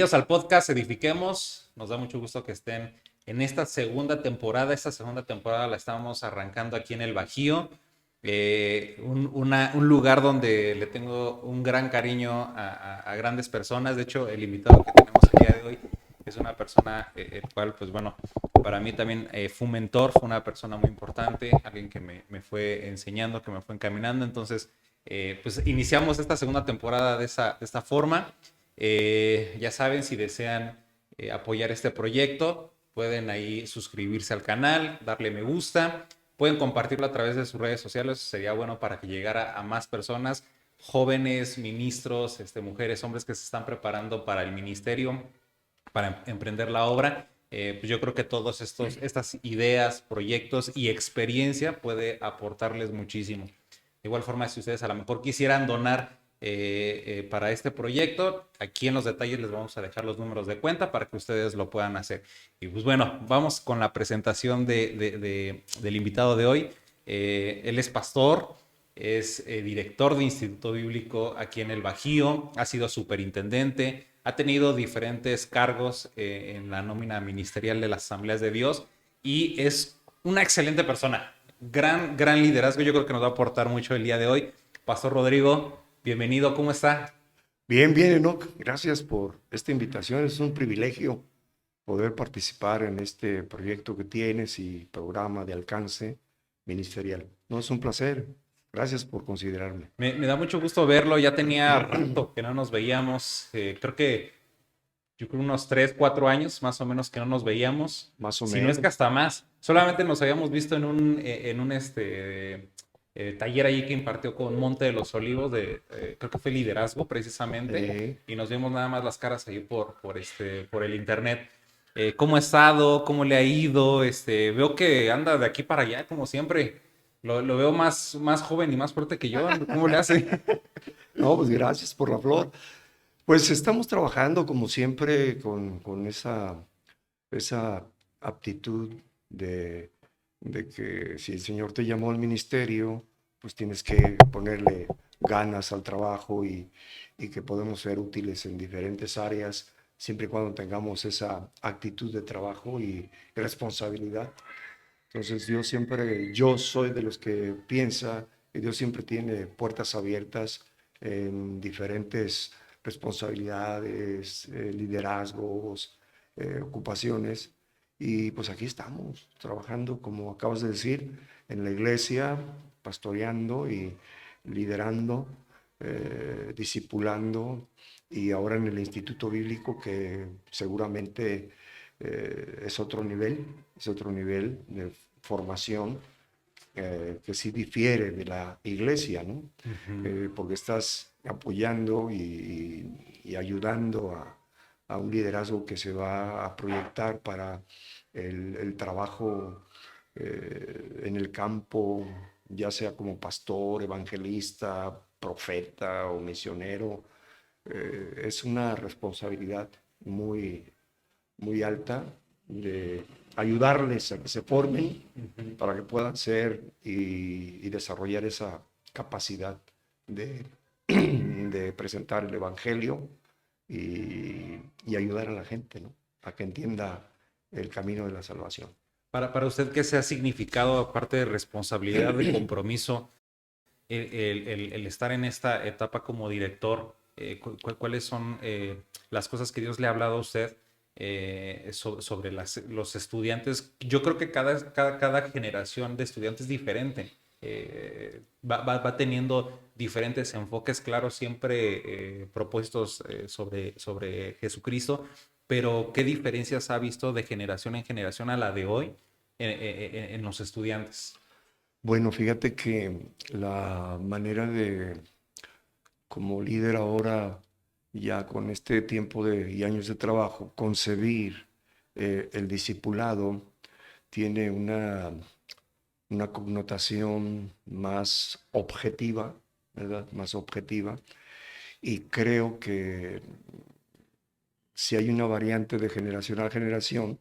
Bienvenidos al podcast Edifiquemos. Nos da mucho gusto que estén en esta segunda temporada. Esta segunda temporada la estamos arrancando aquí en el Bajío, un lugar donde le tengo un gran cariño a grandes personas. De hecho, el invitado que tenemos el día de hoy es una persona, el cual, pues bueno, para mí también fue un mentor, fue una persona muy importante, alguien que me fue enseñando, que me fue encaminando. Entonces, pues iniciamos esta segunda temporada de esta forma. Ya saben, si desean apoyar este proyecto, pueden ahí suscribirse al canal, darle me gusta, pueden compartirlo a través de sus redes sociales, sería bueno para que llegara a más personas, jóvenes, ministros, mujeres, hombres que se están preparando para el ministerio, para emprender la obra. Pues yo creo que todas estas ideas, proyectos y experiencia puede aportarles muchísimo. De igual forma, si ustedes a lo mejor quisieran donar para este proyecto, aquí en los detalles les vamos a dejar los números de cuenta para que ustedes lo puedan hacer. Y pues bueno, vamos con la presentación del invitado de hoy. Él es pastor, es director de Instituto Bíblico aquí en el Bajío, ha sido superintendente, ha tenido diferentes cargos en la nómina ministerial de las Asambleas de Dios y es una excelente persona. Gran liderazgo, yo creo que nos va a aportar mucho el día de hoy. Pastor Rodrigo, bienvenido, ¿cómo está? Bien, bien, Enoch. Gracias por esta invitación. Es un privilegio poder participar en este proyecto que tienes y programa de alcance ministerial. No, es un placer. Gracias por considerarme. Me da mucho gusto verlo, ya tenía rato que no nos veíamos, creo que yo creo unos 3, 4 años más o menos que no nos veíamos, Más o si no es que menos. hasta más. Solamente nos habíamos visto en un taller ahí que impartió con Monte de los Olivos, creo que fue liderazgo precisamente, Eh, y nos vimos nada más las caras ahí por el internet. ¿Cómo ha estado? ¿Cómo le ha ido? Veo que anda de aquí para allá, como siempre. Lo veo más joven y más fuerte que yo. ¿Cómo le hace? no, pues gracias por la flor. Pues estamos trabajando como siempre con esa aptitud de, de que si el Señor te llamó al ministerio, pues tienes que ponerle ganas al trabajo y que podemos ser útiles en diferentes áreas, siempre y cuando tengamos esa actitud de trabajo y responsabilidad. Entonces yo soy de los que piensa que Dios siempre tiene puertas abiertas en diferentes responsabilidades, liderazgos, ocupaciones. Y pues aquí estamos, trabajando, como acabas de decir, en la iglesia, pastoreando y liderando, discipulando, y ahora en el Instituto Bíblico, que seguramente es otro nivel de formación que sí difiere de la iglesia, ¿no? Ujú. Porque estás apoyando y ayudando a un liderazgo que se va a proyectar para el trabajo en el campo, ya sea como pastor, evangelista, profeta o misionero. Es una responsabilidad muy, muy alta de ayudarles a que se formen para que puedan ser y desarrollar esa capacidad de, de presentar el Evangelio y ayudar a la gente, ¿no? A que entienda el camino de la salvación. Para usted, ¿qué se ha significado, aparte de responsabilidad, de compromiso, el estar en esta etapa como director? ¿Cuáles son las cosas que Dios le ha hablado a usted sobre los estudiantes? Yo creo que cada generación de estudiantes es diferente. Va teniendo diferentes enfoques, claro, siempre propuestos sobre Jesucristo, pero ¿qué diferencias ha visto de generación en generación a la de hoy en los estudiantes? Bueno, fíjate que la manera de, como líder ahora, ya con este tiempo y años de trabajo, concebir el discipulado tiene una connotación más objetiva, ¿verdad? Más objetiva. Y creo que si hay una variante de generación a generación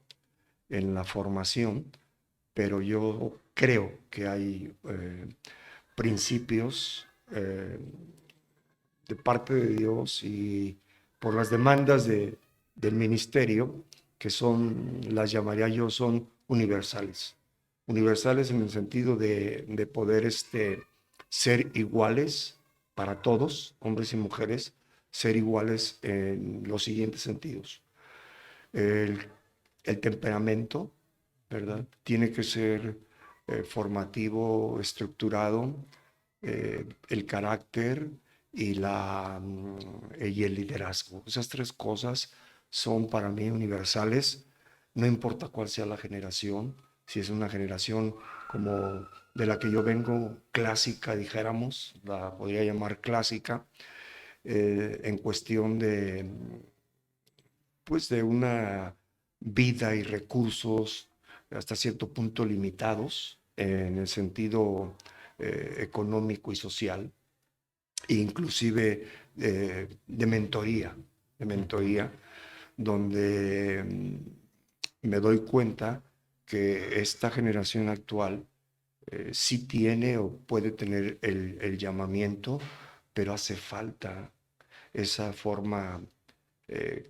en la formación, pero yo creo que hay principios de parte de Dios y por las demandas del ministerio, que son, las llamaría yo, son universales. Universales en el sentido de poder ser iguales para todos, hombres y mujeres, ser iguales en los siguientes sentidos. El, el temperamento, ¿verdad? Tiene que ser formativo, estructurado, el carácter y el liderazgo. Esas tres cosas son para mí universales, no importa cuál sea la generación, si es una generación como de la que yo vengo, clásica, dijéramos, la podría llamar clásica, en cuestión pues de una vida y recursos hasta cierto punto limitados en el sentido económico y social, e inclusive de mentoría, donde me doy cuenta que esta generación actual sí tiene o puede tener el llamamiento, pero hace falta esa forma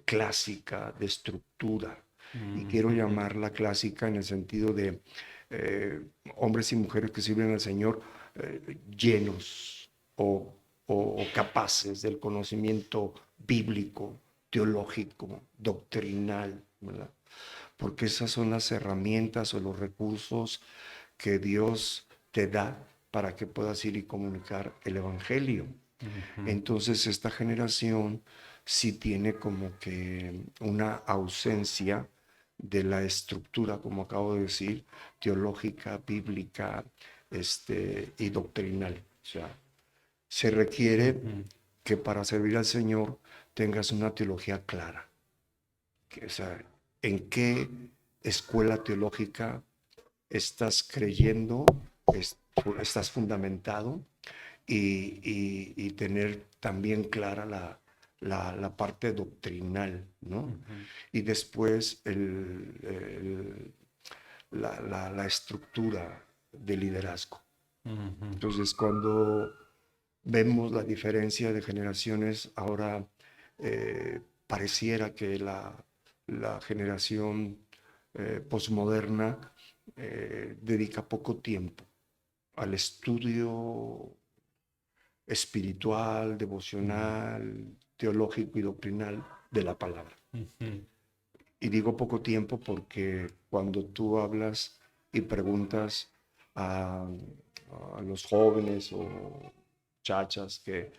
clásica de estructura. Y quiero llamarla clásica en el sentido de hombres y mujeres que sirven al Señor llenos o capaces del conocimiento bíblico, teológico, doctrinal, ¿verdad? Porque esas son las herramientas o los recursos que Dios te da para que puedas ir y comunicar el Evangelio. Entonces esta generación sí tiene como que una ausencia de la estructura, como acabo de decir, teológica, bíblica, y doctrinal. O sea, se requiere que para servir al Señor tengas una teología clara. O sea, ¿en qué escuela teológica estás creyendo, estás fundamentado? Y tener también clara la parte doctrinal, ¿no? Y después la estructura de liderazgo. Entonces, cuando vemos la diferencia de generaciones, ahora pareciera que la generación posmoderna dedica poco tiempo al estudio espiritual, devocional, teológico y doctrinal de la palabra. Y digo poco tiempo porque cuando tú hablas y preguntas a los jóvenes o chachas que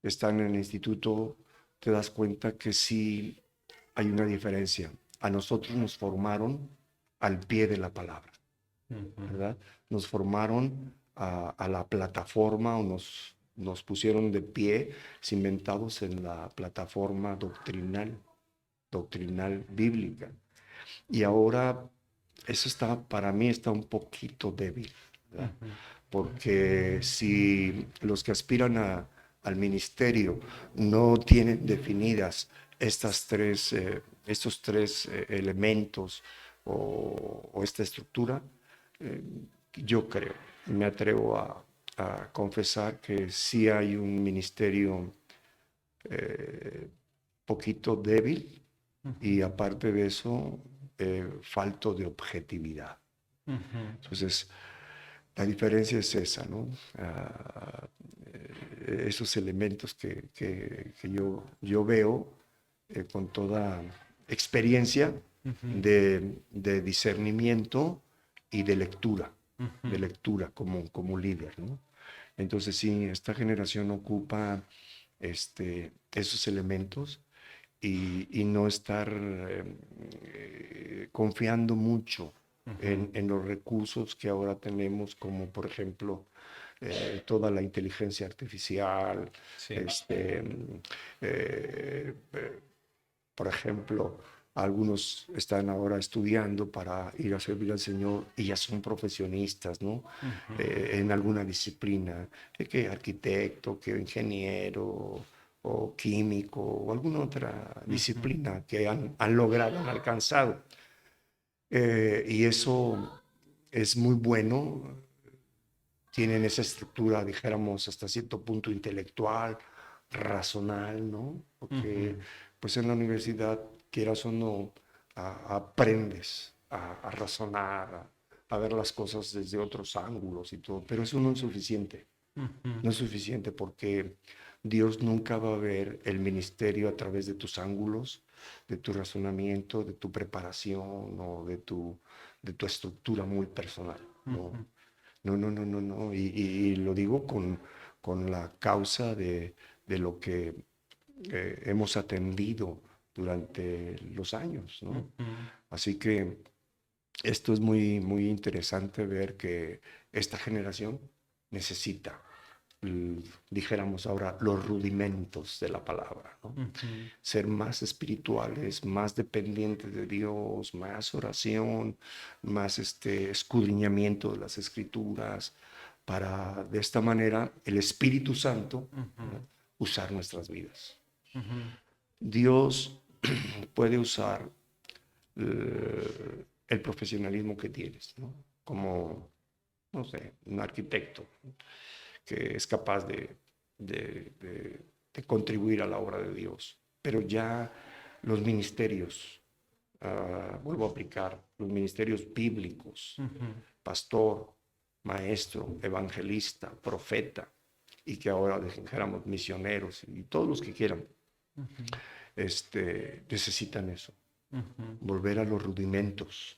están en el instituto, te das cuenta que sí hay una diferencia. A nosotros nos formaron al pie de la palabra, ¿verdad? Nos formaron a la plataforma o nos pusieron de pie, cimentados en la plataforma doctrinal bíblica. Y ahora eso para mí está un poquito débil, ¿verdad? Porque si los que aspiran al ministerio no tienen definidas estos tres elementos o esta estructura, yo creo, me atrevo a confesar que sí hay un ministerio poquito débil y aparte de eso, falto de objetividad. Entonces, la diferencia es esa, ¿no? Esos elementos que yo veo con toda experiencia de discernimiento y de lectura como líder, ¿no? Entonces sí, esta generación ocupa esos elementos y no estar confiando mucho en los recursos que ahora tenemos, como por ejemplo toda la inteligencia artificial, Sí. Por ejemplo, algunos están ahora estudiando para ir a servir al Señor y ya son profesionistas, ¿no? En alguna disciplina, que arquitecto, que ingeniero o químico o alguna otra disciplina que han logrado, han alcanzado. Y eso es muy bueno. Tienen esa estructura, dijéramos, hasta cierto punto intelectual, razonal, ¿no? Porque pues en la universidad quieras o no, aprendes a razonar, a ver las cosas desde otros ángulos y todo, pero eso no es suficiente. Ujú. No es suficiente porque Dios nunca va a ver el ministerio a través de tus ángulos, de tu razonamiento, de tu preparación o de tu estructura muy personal. No, Ujú. no, no, no, no, no. Y lo digo con la causa de lo que hemos atendido durante los años, ¿no? Ujú. Así que esto es muy, muy interesante ver que esta generación necesita, dijéramos ahora, los rudimentos de la palabra, ¿no? Ujú. Ser más espirituales, más dependientes de Dios, más oración, más escudriñamiento de las escrituras, para de esta manera el Espíritu Santo, ¿no?, Ujú. usar nuestras vidas. Ujú. Dios puede usar el profesionalismo que tienes, ¿no? Como, no sé, un arquitecto que es capaz de, de, de contribuir a la obra de Dios. Pero ya los ministerios, vuelvo a aplicar, los ministerios bíblicos, Ujú. pastor, maestro, evangelista, profeta, y que ahora dijéramos misioneros y todos los que quieran, Ujú. necesitan eso, Ujú. volver a los rudimentos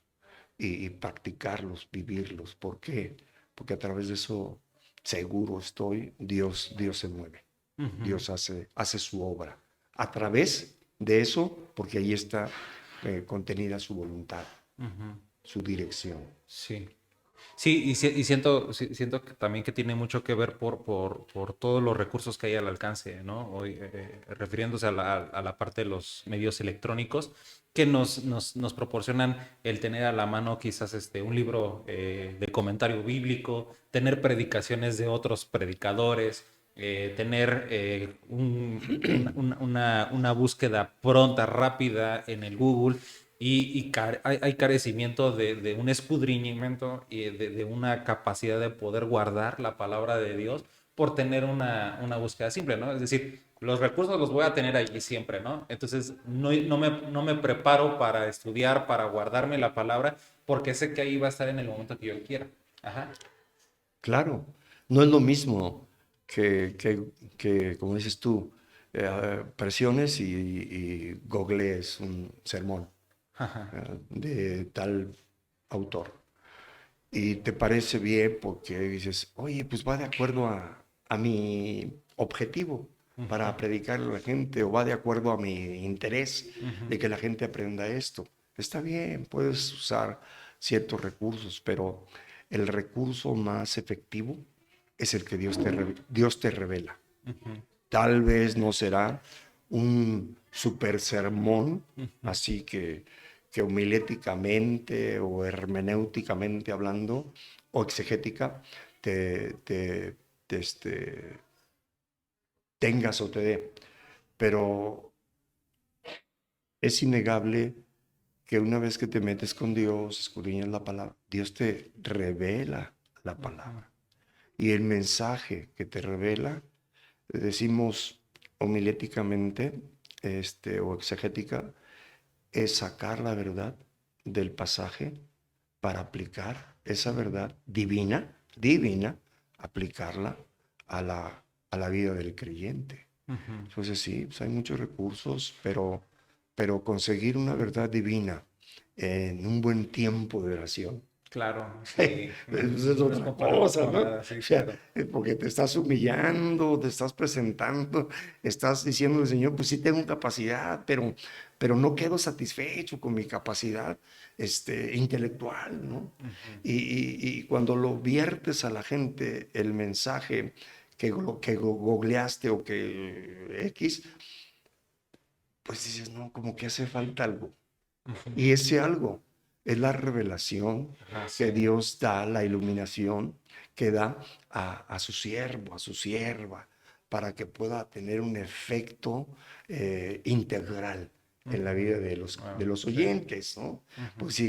y practicarlos, vivirlos. ¿Por qué? Porque a través de eso, seguro estoy, Dios se mueve. Ujú. Dios hace su obra. A través de eso, porque ahí está contenida su voluntad, Ujú. su dirección. Sí. Sí, y siento, siento que también que tiene mucho que ver por todos los recursos que hay al alcance, ¿no? Hoy, refiriéndose a la parte de los medios electrónicos que nos proporcionan el tener a la mano quizás un libro de comentario bíblico, tener predicaciones de otros predicadores, tener una búsqueda pronta, rápida en el Google hay carecimiento de un escudriñamiento y de una capacidad de poder guardar la palabra de Dios por tener una búsqueda simple, ¿no? Es decir, los recursos los voy a tener allí siempre, ¿no? Entonces, no me preparo para estudiar, para guardarme la palabra, porque sé que ahí va a estar en el momento que yo quiera. Ajá. Claro, no es lo mismo como dices tú, presiones y googlees un sermón Ajá. de tal autor. Y te parece bien porque dices, oye, pues va de acuerdo a mi objetivo Ujú. para predicarle a la gente, o va de acuerdo a mi interés Ujú. de que la gente aprenda esto. Está bien, puedes usar ciertos recursos, pero el recurso más efectivo es el que Dios te revela. Ujú. Tal vez no será un super sermón, Ujú. así que homiléticamente o hermenéuticamente hablando, o exegética, te, te, te tengas o te dé. Pero es innegable que una vez que te metes con Dios, escudriñas la palabra, Dios te revela la Ujú. palabra. Y el mensaje que te revela, decimos homiléticamente o exegética, es sacar la verdad del pasaje para aplicar esa verdad divina, aplicarla a a la vida del creyente. Ujú. Entonces sí, pues hay muchos recursos, pero conseguir una verdad divina en un buen tiempo de oración, Claro, sí. eso es No es otra comparable cosa, con ¿no? O nada, sí, sea, claro. porque te estás humillando, te estás presentando, estás diciendo al Señor, pues sí tengo capacidad, pero no quedo satisfecho con mi capacidad intelectual, ¿no? Ujú. Y cuando lo viertes a la gente, el mensaje que googleaste o que X, pues dices, no, como que hace falta algo. Ujú. Y ese algo es la revelación Ajá, que sí. Dios da, la iluminación que da a su siervo, a su sierva, para que pueda tener un efecto integral en la vida Ujú. de Wow, los sí. oyentes, ¿no? Ujú. Pues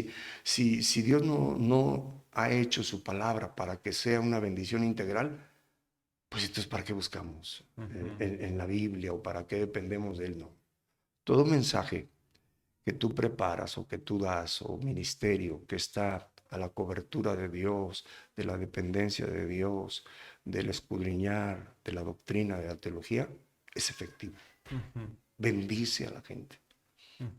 si Dios no ha hecho su palabra para que sea una bendición integral, pues entonces ¿para qué buscamos Ujú. en la Biblia o para qué dependemos de él? No. Todo mensaje que tú preparas o que tú das, o ministerio que está a la cobertura de Dios, de la dependencia de Dios, del escudriñar, de la doctrina, de la teología, es efectivo. Bendice a la gente.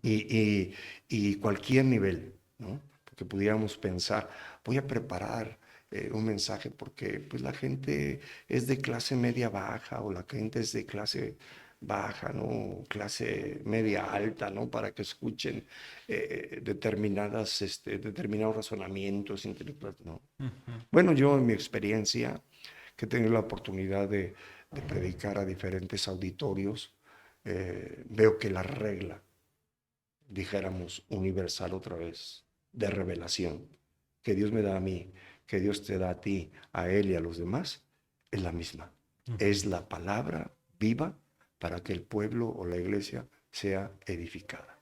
Y cualquier nivel, ¿no? Porque pudiéramos pensar, voy a preparar un mensaje porque pues la gente es de clase media baja o la gente es de clase baja, ¿no? Clase media alta, ¿no? Para que escuchen determinados razonamientos intelectuales, ¿no? Bueno, yo en mi experiencia, que he tenido la oportunidad de predicar a diferentes auditorios, veo que la regla, dijéramos, universal otra vez, de revelación, que Dios me da a mí, que Dios te da a ti, a él y a los demás, es la misma. Es la palabra viva para que el pueblo o la iglesia sea edificada.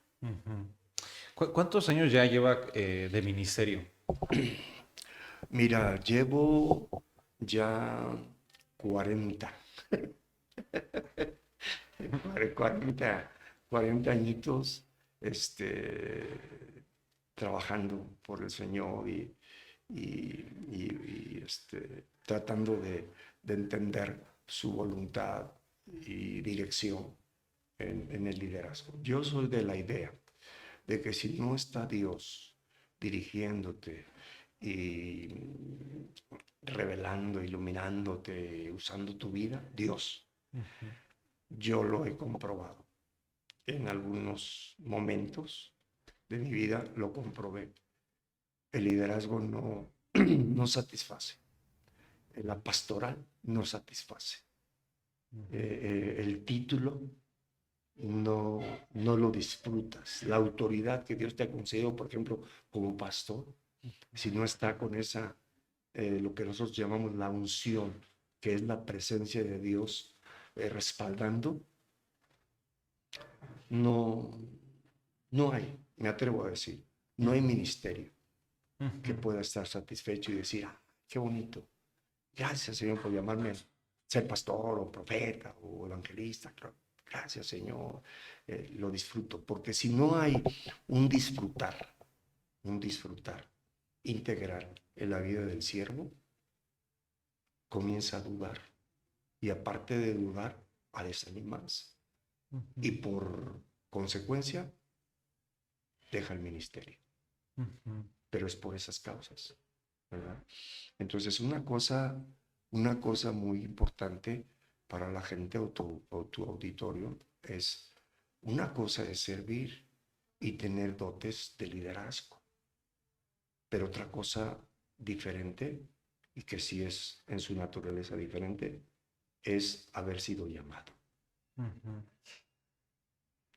¿Cuántos años ya lleva de ministerio? Mira, llevo ya 40, 40, 40 añitos trabajando por el Señor y tratando de entender su voluntad y dirección en el liderazgo. Yo soy de la idea de que si no está Dios dirigiéndote y revelando, iluminándote, usando tu vida, Dios, yo lo he comprobado. En algunos momentos de mi vida lo comprobé. El liderazgo no, no satisface. La pastoral no satisface. El título no lo disfrutas. La autoridad que Dios te ha concedido, por ejemplo, como pastor, si no está con esa, lo que nosotros llamamos la unción, que es la presencia de Dios respaldando, no, no hay, me atrevo a decir, no hay ministerio que pueda estar satisfecho y decir, ah, qué bonito, gracias Señor por llamarme ser pastor o profeta o evangelista, gracias Señor, lo disfruto, porque si no hay un disfrutar integral en la vida del siervo, comienza a dudar y aparte de dudar, a desanimarse y por consecuencia deja el ministerio. Pero es por esas causas, ¿verdad? Entonces una cosa muy importante para la gente o tu auditorio es, una cosa es servir y tener dotes de liderazgo, pero otra cosa diferente, y que sí es en su naturaleza diferente, es haber sido llamado.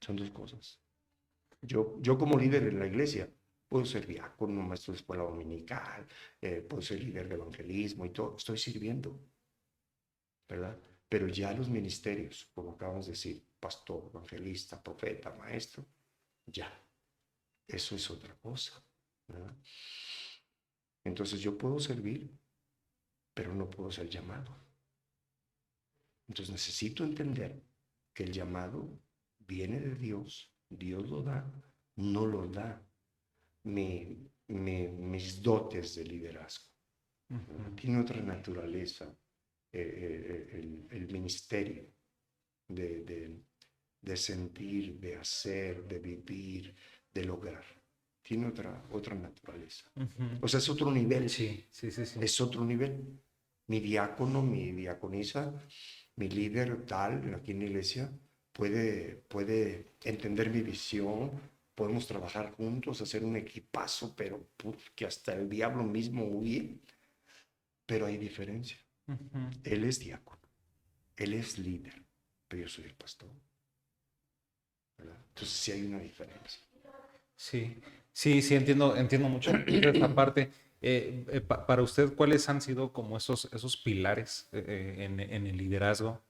Son dos cosas. Yo como líder en la iglesia puedo ser diácono, maestro de escuela dominical, puedo ser líder de evangelismo y todo, estoy sirviendo, ¿verdad? Pero ya los ministerios, como acabamos de decir, pastor, evangelista, profeta, maestro, ya, eso es otra cosa, ¿verdad? Entonces yo puedo servir, pero no puedo ser llamado. Entonces necesito entender que el llamado viene de Dios, Dios lo da, no lo da mis dotes de liderazgo. Tiene otra naturaleza el ministerio de sentir, de hacer, de vivir, de lograr. Tiene otra naturaleza. O sea, es otro nivel. Sí. Es otro nivel. Mi diácono, mi diaconisa, mi líder tal, aquí en la iglesia, puede entender mi visión, podemos trabajar juntos, hacer un equipazo, pero que hasta el diablo mismo huye. Pero hay diferencia. Él es diácono, él es líder, pero yo soy el pastor, ¿verdad? Entonces sí hay una diferencia. Sí, entiendo mucho esta parte. Para usted, ¿cuáles han sido como esos pilares en el liderazgo?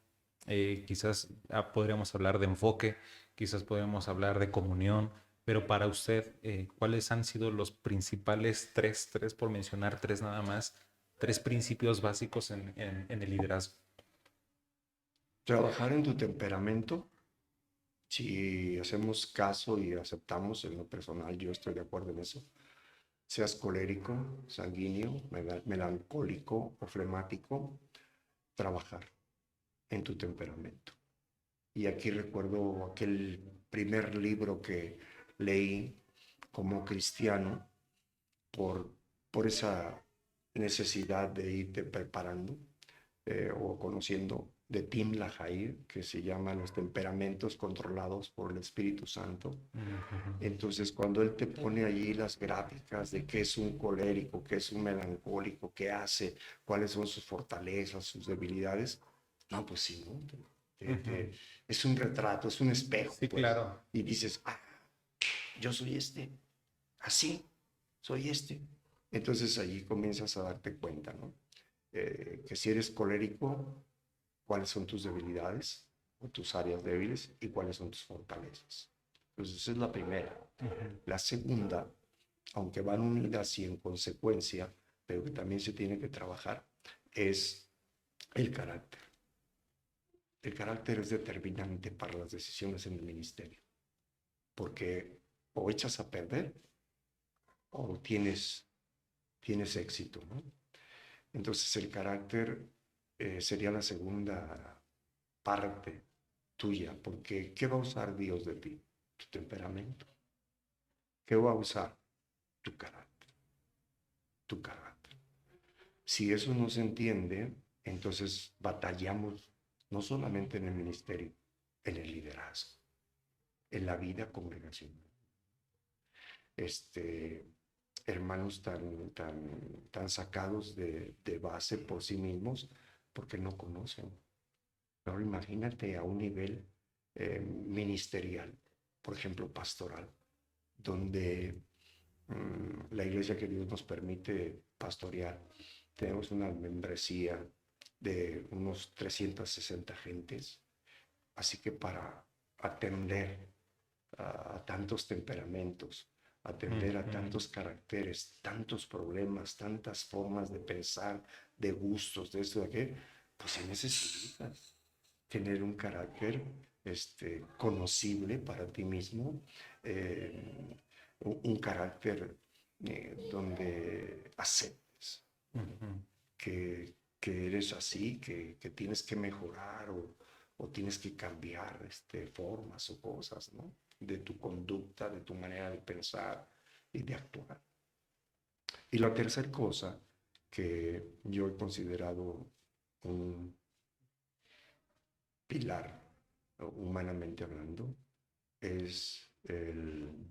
Quizás podríamos hablar de enfoque, quizás podríamos hablar de comunión, pero para usted, ¿cuáles han sido los principales tres por mencionar tres nada más, tres principios básicos en el liderazgo? Trabajar en tu temperamento si hacemos caso y aceptamos, en lo personal, yo estoy de acuerdo en eso, seas colérico, sanguíneo, melancólico o flemático, trabajar en tu temperamento. Y aquí recuerdo aquel primer libro que leí como cristiano por, por esa necesidad de irte preparando o conociendo de Tim LaHaye, que se llama Los temperamentos controlados por el Espíritu Santo. Entonces, cuando él te pone allí las gráficas de qué es un colérico, qué es un melancólico, qué hace, cuáles son sus fortalezas, sus debilidades, no, pues sí, ¿no? Es un retrato, es un espejo, Sí, pues. claro. Y dices, ah, yo soy este, así, soy este. Entonces allí comienzas a darte cuenta, ¿no? Que si eres colérico, cuáles son tus debilidades o tus áreas débiles y cuáles son tus fortalezas. Entonces esa es la primera. La segunda, aunque van unidas y en consecuencia, pero que también se tiene que trabajar, es el carácter. El carácter es determinante para las decisiones en el ministerio, porque o echas a perder o tienes éxito, ¿no? Entonces el carácter sería la segunda parte tuya, porque ¿qué va a usar Dios de ti? Tu temperamento. ¿Qué va a usar? Tu carácter, tu carácter. Si eso no se entiende, entonces batallamos no solamente en el ministerio, en el liderazgo, en la vida congregacional. Este, hermanos tan sacados de base por sí mismos porque no conocen. Ahora imagínate a un nivel ministerial, por ejemplo, pastoral, donde la iglesia que Dios nos permite pastorear, tenemos una membresía de unos 360 gentes, así que para atender a tantos temperamentos, atender a tantos caracteres, tantos problemas, tantas formas de pensar, de gustos, de esto, de aquello, pues se necesita tener un carácter conocible para ti mismo, un carácter donde aceptes que eres así, que tienes que mejorar o tienes que cambiar formas o cosas, ¿no? De tu conducta, de tu manera de pensar y de actuar. Y la tercera cosa que yo he considerado un pilar, humanamente hablando, es el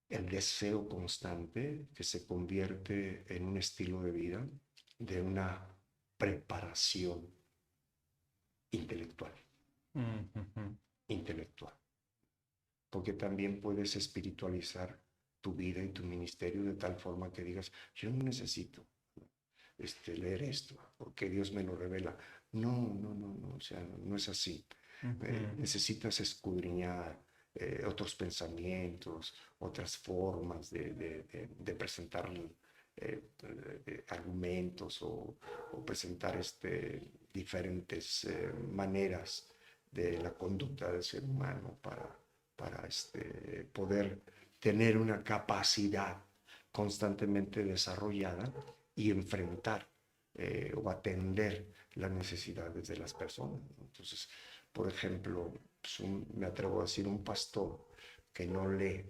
deseo constante que se convierte en un estilo de vida, de una preparación intelectual, intelectual. Porque también puedes espiritualizar tu vida y tu ministerio de tal forma que digas, yo no necesito leer esto, porque Dios me lo revela. No, no, no, no, o sea, no es así. Necesitas escudriñar otros pensamientos, otras formas de presentar argumentos o presentar diferentes maneras de la conducta del ser humano para poder tener una capacidad constantemente desarrollada y enfrentar o atender las necesidades de las personas. Entonces, por ejemplo, pues me atrevo a decir, un pastor que no lee,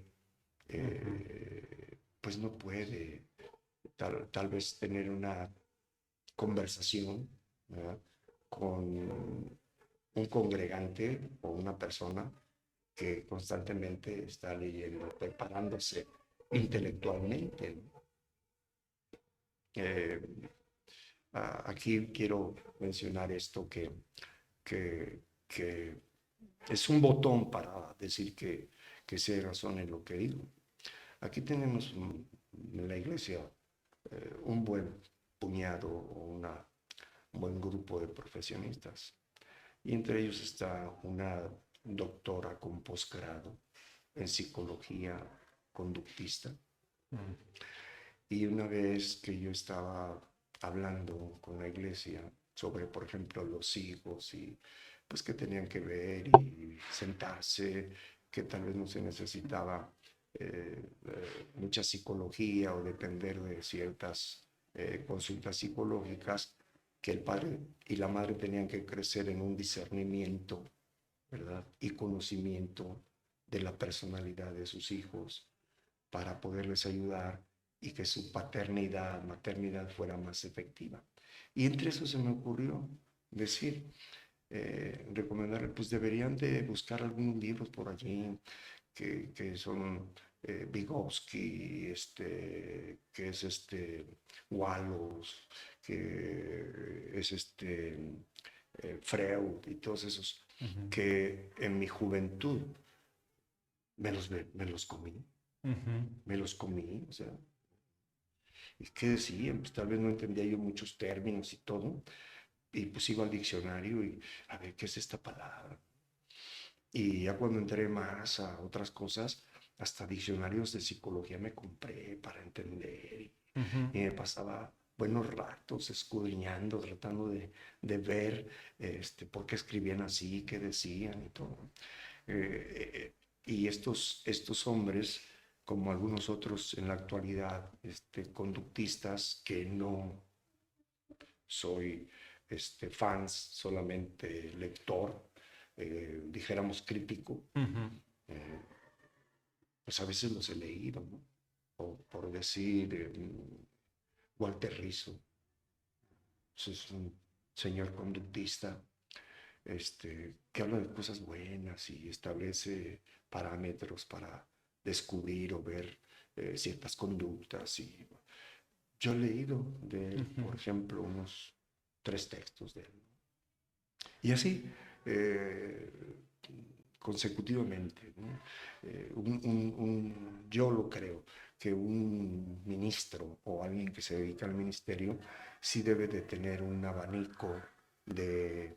pues no puede tal vez tener una conversación, ¿verdad?, con un congregante o una persona que constantemente está leyendo, preparándose intelectualmente, ¿no? Eh, Aquí quiero mencionar esto que es un botón para decir que sí hay razón en lo que digo. Aquí tenemos en la iglesia un buen puñado o un buen grupo de profesionistas. Y entre ellos está una doctora con posgrado en psicología conductista. Y una vez que yo estaba hablando con la iglesia sobre, por ejemplo, los hijos y pues que tenían que ver y sentarse, que tal vez no se necesitaba mucha psicología o depender de ciertas consultas psicológicas, que el padre y la madre tenían que crecer en un discernimiento, ¿verdad? Y conocimiento de la personalidad de sus hijos para poderles ayudar y que su paternidad, maternidad fuera más efectiva. Y entre eso se me ocurrió decir, recomendarle, pues deberían de buscar algunos libros por allí que son Vygotsky, que es Wallos, que es Freud y todos esos Ujú, que en mi juventud me los comí, ujú, me los comí, o sea, ¿y qué decían? Pues tal vez no entendía yo muchos términos y todo, y pues iba al diccionario y a ver, ¿qué es esta palabra? Y ya cuando entré más a otras cosas, hasta diccionarios de psicología me compré para entender ujú. y me pasaba buenos ratos escudriñando, tratando de ver por qué escribían así, qué decían y todo. Y estos hombres, como algunos otros en la actualidad, conductistas, que no soy fans, solamente lector, dijéramos crítico, Ujú, eh, pues a veces los he leído, ¿no? O por decir, Walter Rizzo, pues es un señor conductista, que habla de cosas buenas y establece parámetros para descubrir o ver ciertas conductas. Y yo he leído de él, ujú. por ejemplo, unos 3 textos de él. Y así, eh, consecutivamente, ¿no? Yo lo creo, que un ministro o alguien que se dedica al ministerio sí debe de tener un abanico de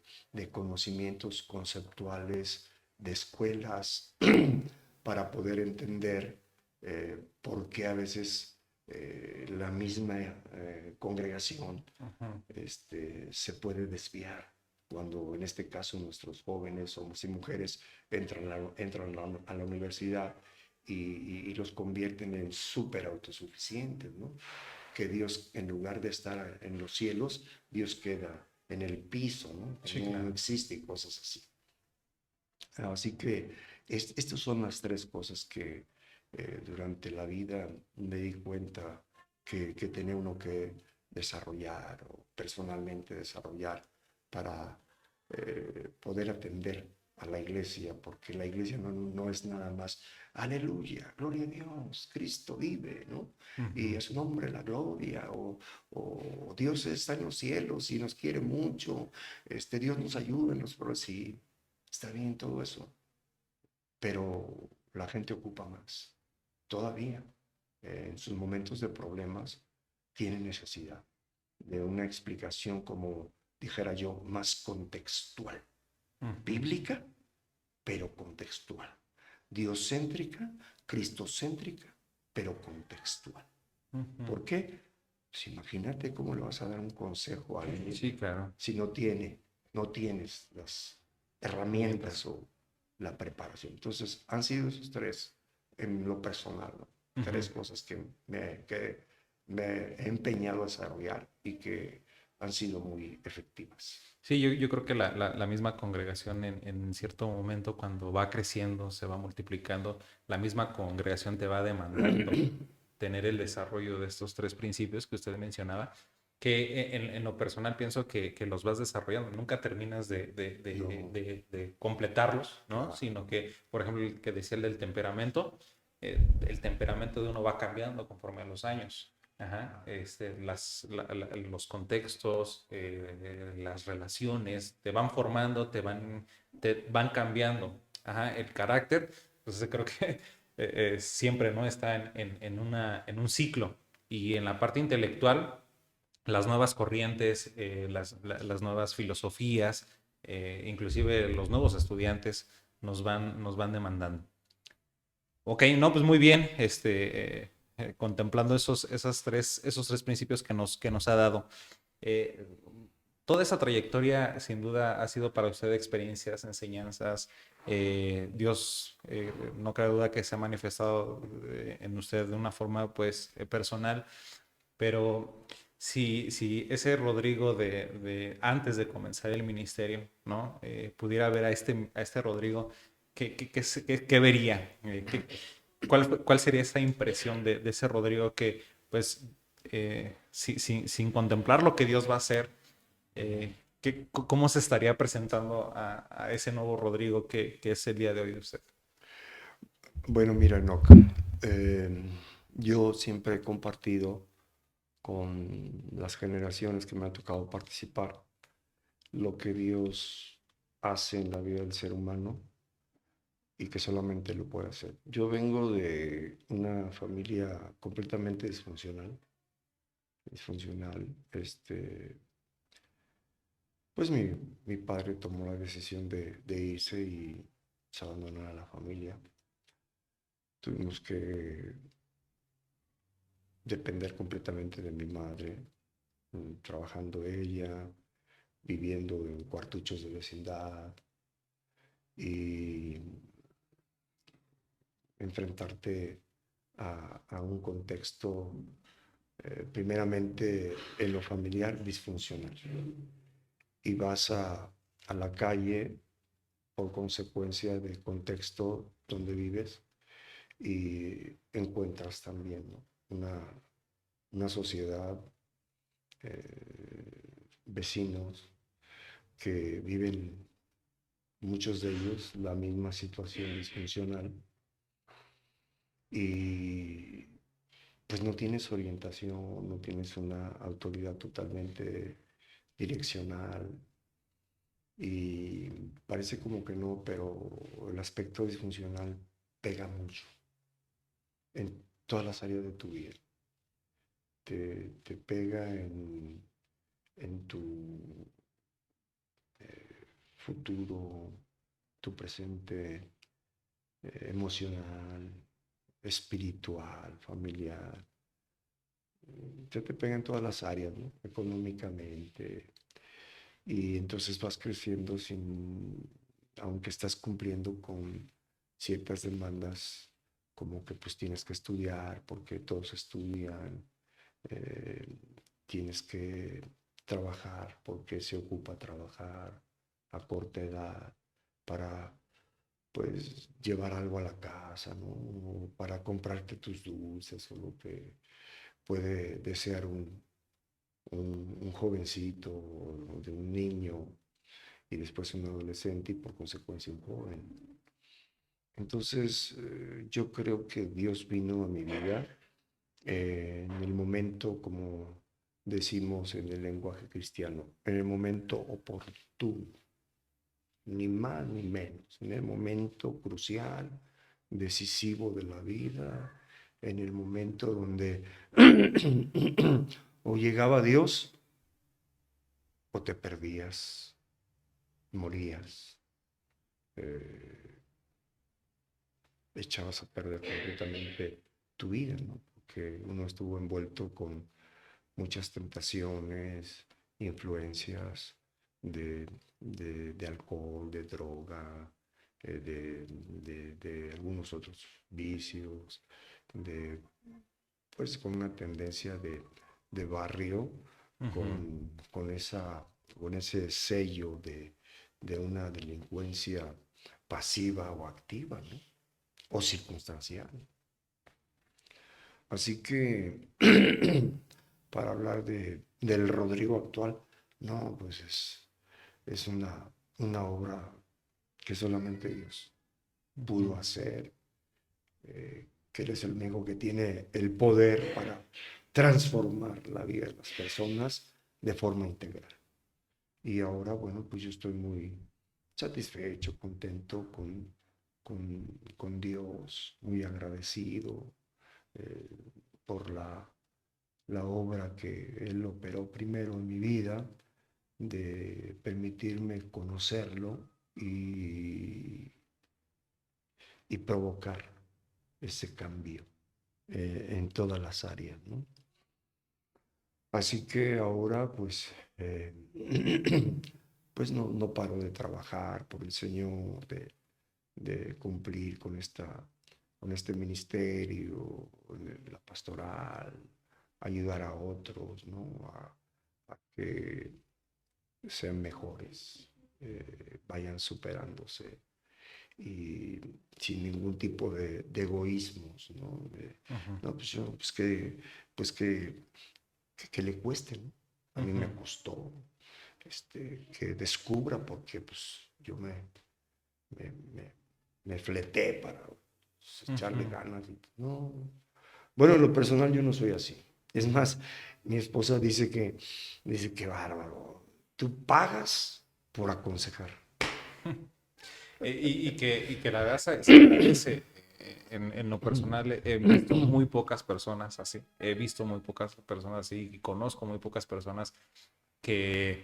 conocimientos conceptuales, de escuelas, para poder entender por qué a veces la misma congregación Ujú. se puede desviar cuando en este caso nuestros jóvenes, hombres y mujeres, entran a la universidad y los convierten en súper autosuficientes, ¿no? Que Dios, en lugar de estar en los cielos, Dios queda en el piso, ¿no? Sí, No claro. existe y cosas así. Así que estas son las 3 cosas que durante la vida me di cuenta que tenía uno que desarrollar o personalmente desarrollar para poder atender a la iglesia, porque la iglesia no es nada más, aleluya, gloria a Dios, Cristo vive, ¿no? Y Ujú. a su nombre la gloria, o Dios está en los cielos y nos quiere mucho, Dios nos ayuda en los problemas, sí, está bien todo eso, pero la gente ocupa más. Todavía, en sus momentos de problemas, tiene necesidad de una explicación, como dijera yo, más contextual, Ujú, bíblica, pero contextual. Diocéntrica, cristocéntrica, pero contextual. ujú. ¿Por qué? Pues imagínate cómo le vas a dar un consejo a alguien Sí, claro. si no tienes las herramientas Herramientas. o la preparación. Entonces, han sido esos 3 en lo personal, ¿no? Ujú. 3 cosas que me he empeñado a desarrollar y que han sido muy efectivas. Sí, yo creo que la misma congregación en cierto momento, cuando va creciendo, se va multiplicando, la misma congregación te va demandando tener el desarrollo de estos 3 principios que usted mencionaba, que en lo personal pienso que los vas desarrollando, nunca terminas No, de completarlos, ¿no? claro. Sino que, por ejemplo, el que decía el del temperamento, el temperamento de uno va cambiando conforme a los años. Ajá, los contextos, las relaciones te van formando, te van cambiando. Ajá, el carácter, pues creo que siempre no está en un ciclo. Y en la parte intelectual, las nuevas corrientes, las nuevas filosofías, inclusive los nuevos estudiantes nos van demandando. Ok, no, pues muy bien, contemplando esos tres principios que nos ha dado. Eh, toda esa trayectoria sin duda ha sido para usted experiencias, enseñanzas. Dios, no cabe duda que se ha manifestado en usted de una forma pues personal, pero si ese Rodrigo de antes de comenzar el ministerio, ¿no? Pudiera ver a este Rodrigo, ¿qué vería? ¿Cuál sería esa impresión de ese Rodrigo que, pues, sin contemplar lo que Dios va a hacer, cómo se estaría presentando a ese nuevo Rodrigo que es el día de hoy de usted? Bueno, mira, Enoch, eh, yo siempre he compartido con las generaciones que me ha tocado participar lo que Dios hace en la vida del ser humano y que solamente lo puede hacer. Yo vengo de una familia completamente disfuncional. Pues mi padre tomó la decisión de irse y se abandonó a la familia. Tuvimos que depender completamente de mi madre, trabajando ella, viviendo en cuartuchos de vecindad y enfrentarte a un contexto, primeramente en lo familiar, disfuncional. Y vas a la calle por consecuencia del contexto donde vives y encuentras también, ¿no? una sociedad, vecinos que viven, muchos de ellos, la misma situación disfuncional y pues no tienes orientación, no tienes una autoridad totalmente direccional y parece como que no, pero el aspecto disfuncional pega mucho en todas las áreas de tu vida. Te pega en tu futuro, tu presente, emocional, espiritual, familiar. Te pega en todas las áreas, ¿no? Económicamente. Y entonces vas creciendo aunque estás cumpliendo con ciertas demandas, como que pues tienes que estudiar porque todos estudian, eh, tienes que trabajar porque se ocupa trabajar a corta edad para pues llevar algo a la casa, ¿no? O para comprarte tus dulces o lo que puede desear un jovencito o de un niño y después un adolescente y por consecuencia un joven. Entonces, yo creo que Dios vino a mi vida en el momento, como decimos en el lenguaje cristiano, en el momento oportuno, ni más ni menos, en el momento crucial, decisivo de la vida, en el momento donde o llegaba Dios o te perdías, morías, eh, echabas a perder completamente tu vida, ¿no? Porque uno estuvo envuelto con muchas tentaciones, influencias de alcohol, de droga, de algunos otros vicios, de, pues con una tendencia de barrio, Ujú. con ese sello de una delincuencia pasiva o activa, ¿no? O circunstancial. Así que para hablar del Rodrigo actual, no, pues es una obra que solamente Dios Ujú. pudo hacer, que Él es el único que tiene el poder para transformar la vida de las personas de forma integral. Y ahora, bueno, pues yo estoy muy satisfecho, contento con Dios, muy agradecido eh, por la obra que Él operó primero en mi vida, de permitirme conocerlo y provocar ese cambio en todas las áreas, ¿no? Así que ahora, pues, pues no paro de trabajar por el Señor, de cumplir con este ministerio, de la pastoral, ayudar a otros, ¿no? A que sean mejores, vayan superándose y sin ningún tipo de egoísmos, ¿no? Ujú, No, pues yo, pues que le cueste, ¿no? A mí me ujú, costó, que descubra porque pues yo me, me, me fleté para pues, echarle ujú. ganas. Y, no. Bueno, en lo personal yo no soy así. Es más, mi esposa dice que bárbaro, tú pagas por aconsejar. Y que la verdad se agradece. En lo personal he visto muy pocas personas así. He visto muy pocas personas así y conozco muy pocas personas que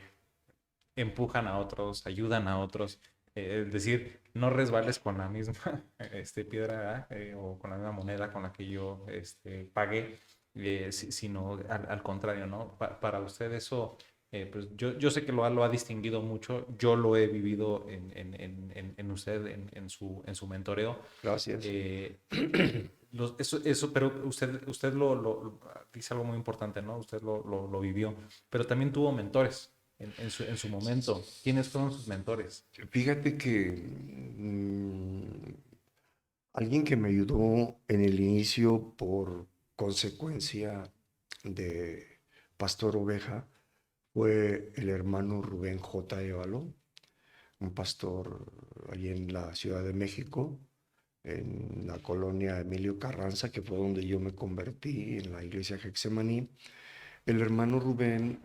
empujan a otros, ayudan a otros. Es decir, no resbales con la misma piedra o con la misma moneda con la que yo pagué, sino al contrario, ¿no? Para usted eso, pues yo sé que lo ha distinguido mucho, yo lo he vivido en usted, en su mentoreo. Gracias. Eh, pero usted dice algo muy importante, ¿no? Usted lo vivió, pero también tuvo mentores en su momento. ¿Quiénes fueron sus mentores? Fíjate que alguien que me ayudó en el inicio por consecuencia de Pastor Oveja fue el hermano Rubén J. Évalo, un pastor allí en la Ciudad de México, en la colonia Emilio Carranza, que fue donde yo me convertí en la iglesia Gexemaní. El hermano Rubén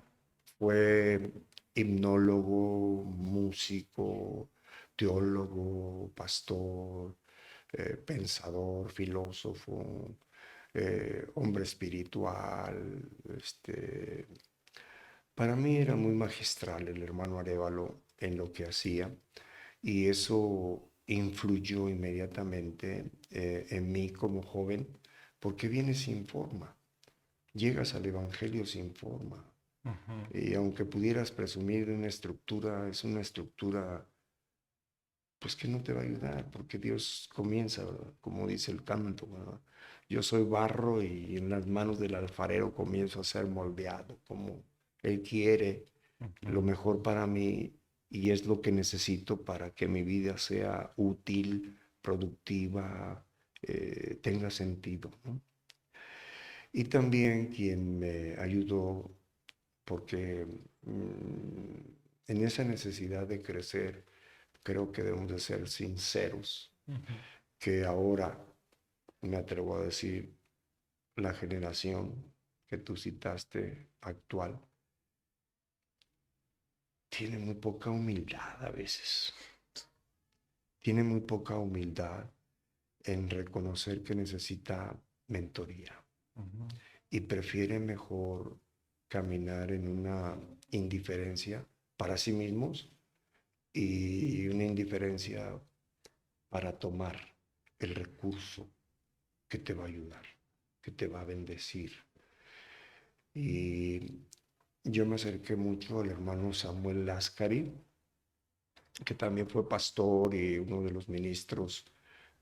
fue himnólogo, músico, teólogo, pastor, pensador, filósofo, hombre espiritual. Para mí era muy magistral el hermano Arévalo en lo que hacía y eso influyó inmediatamente en mí como joven porque vienes sin forma, llegas al Evangelio sin forma. Ujú, Y aunque pudieras presumir de una estructura, es una estructura pues que no te va a ayudar, porque Dios comienza, ¿verdad? Como dice el canto, ¿verdad? Yo soy barro y en las manos del alfarero comienzo a ser moldeado, como Él quiere lo ujú. mejor para mí y es lo que necesito para que mi vida sea útil, productiva, tenga sentido, ¿no? Y también quien me ayudó, porque en esa necesidad de crecer, creo que debemos de ser sinceros, Ujú, que ahora me atrevo a decir, la generación que tú citaste actual tiene muy poca humildad a veces, tiene muy poca humildad en reconocer que necesita mentoría ujú, y prefiere mejor caminar en una indiferencia para sí mismos y una indiferencia para tomar el recurso que te va a ayudar, que te va a bendecir. Y yo me acerqué mucho al hermano Samuel Lascari, que también fue pastor y uno de los ministros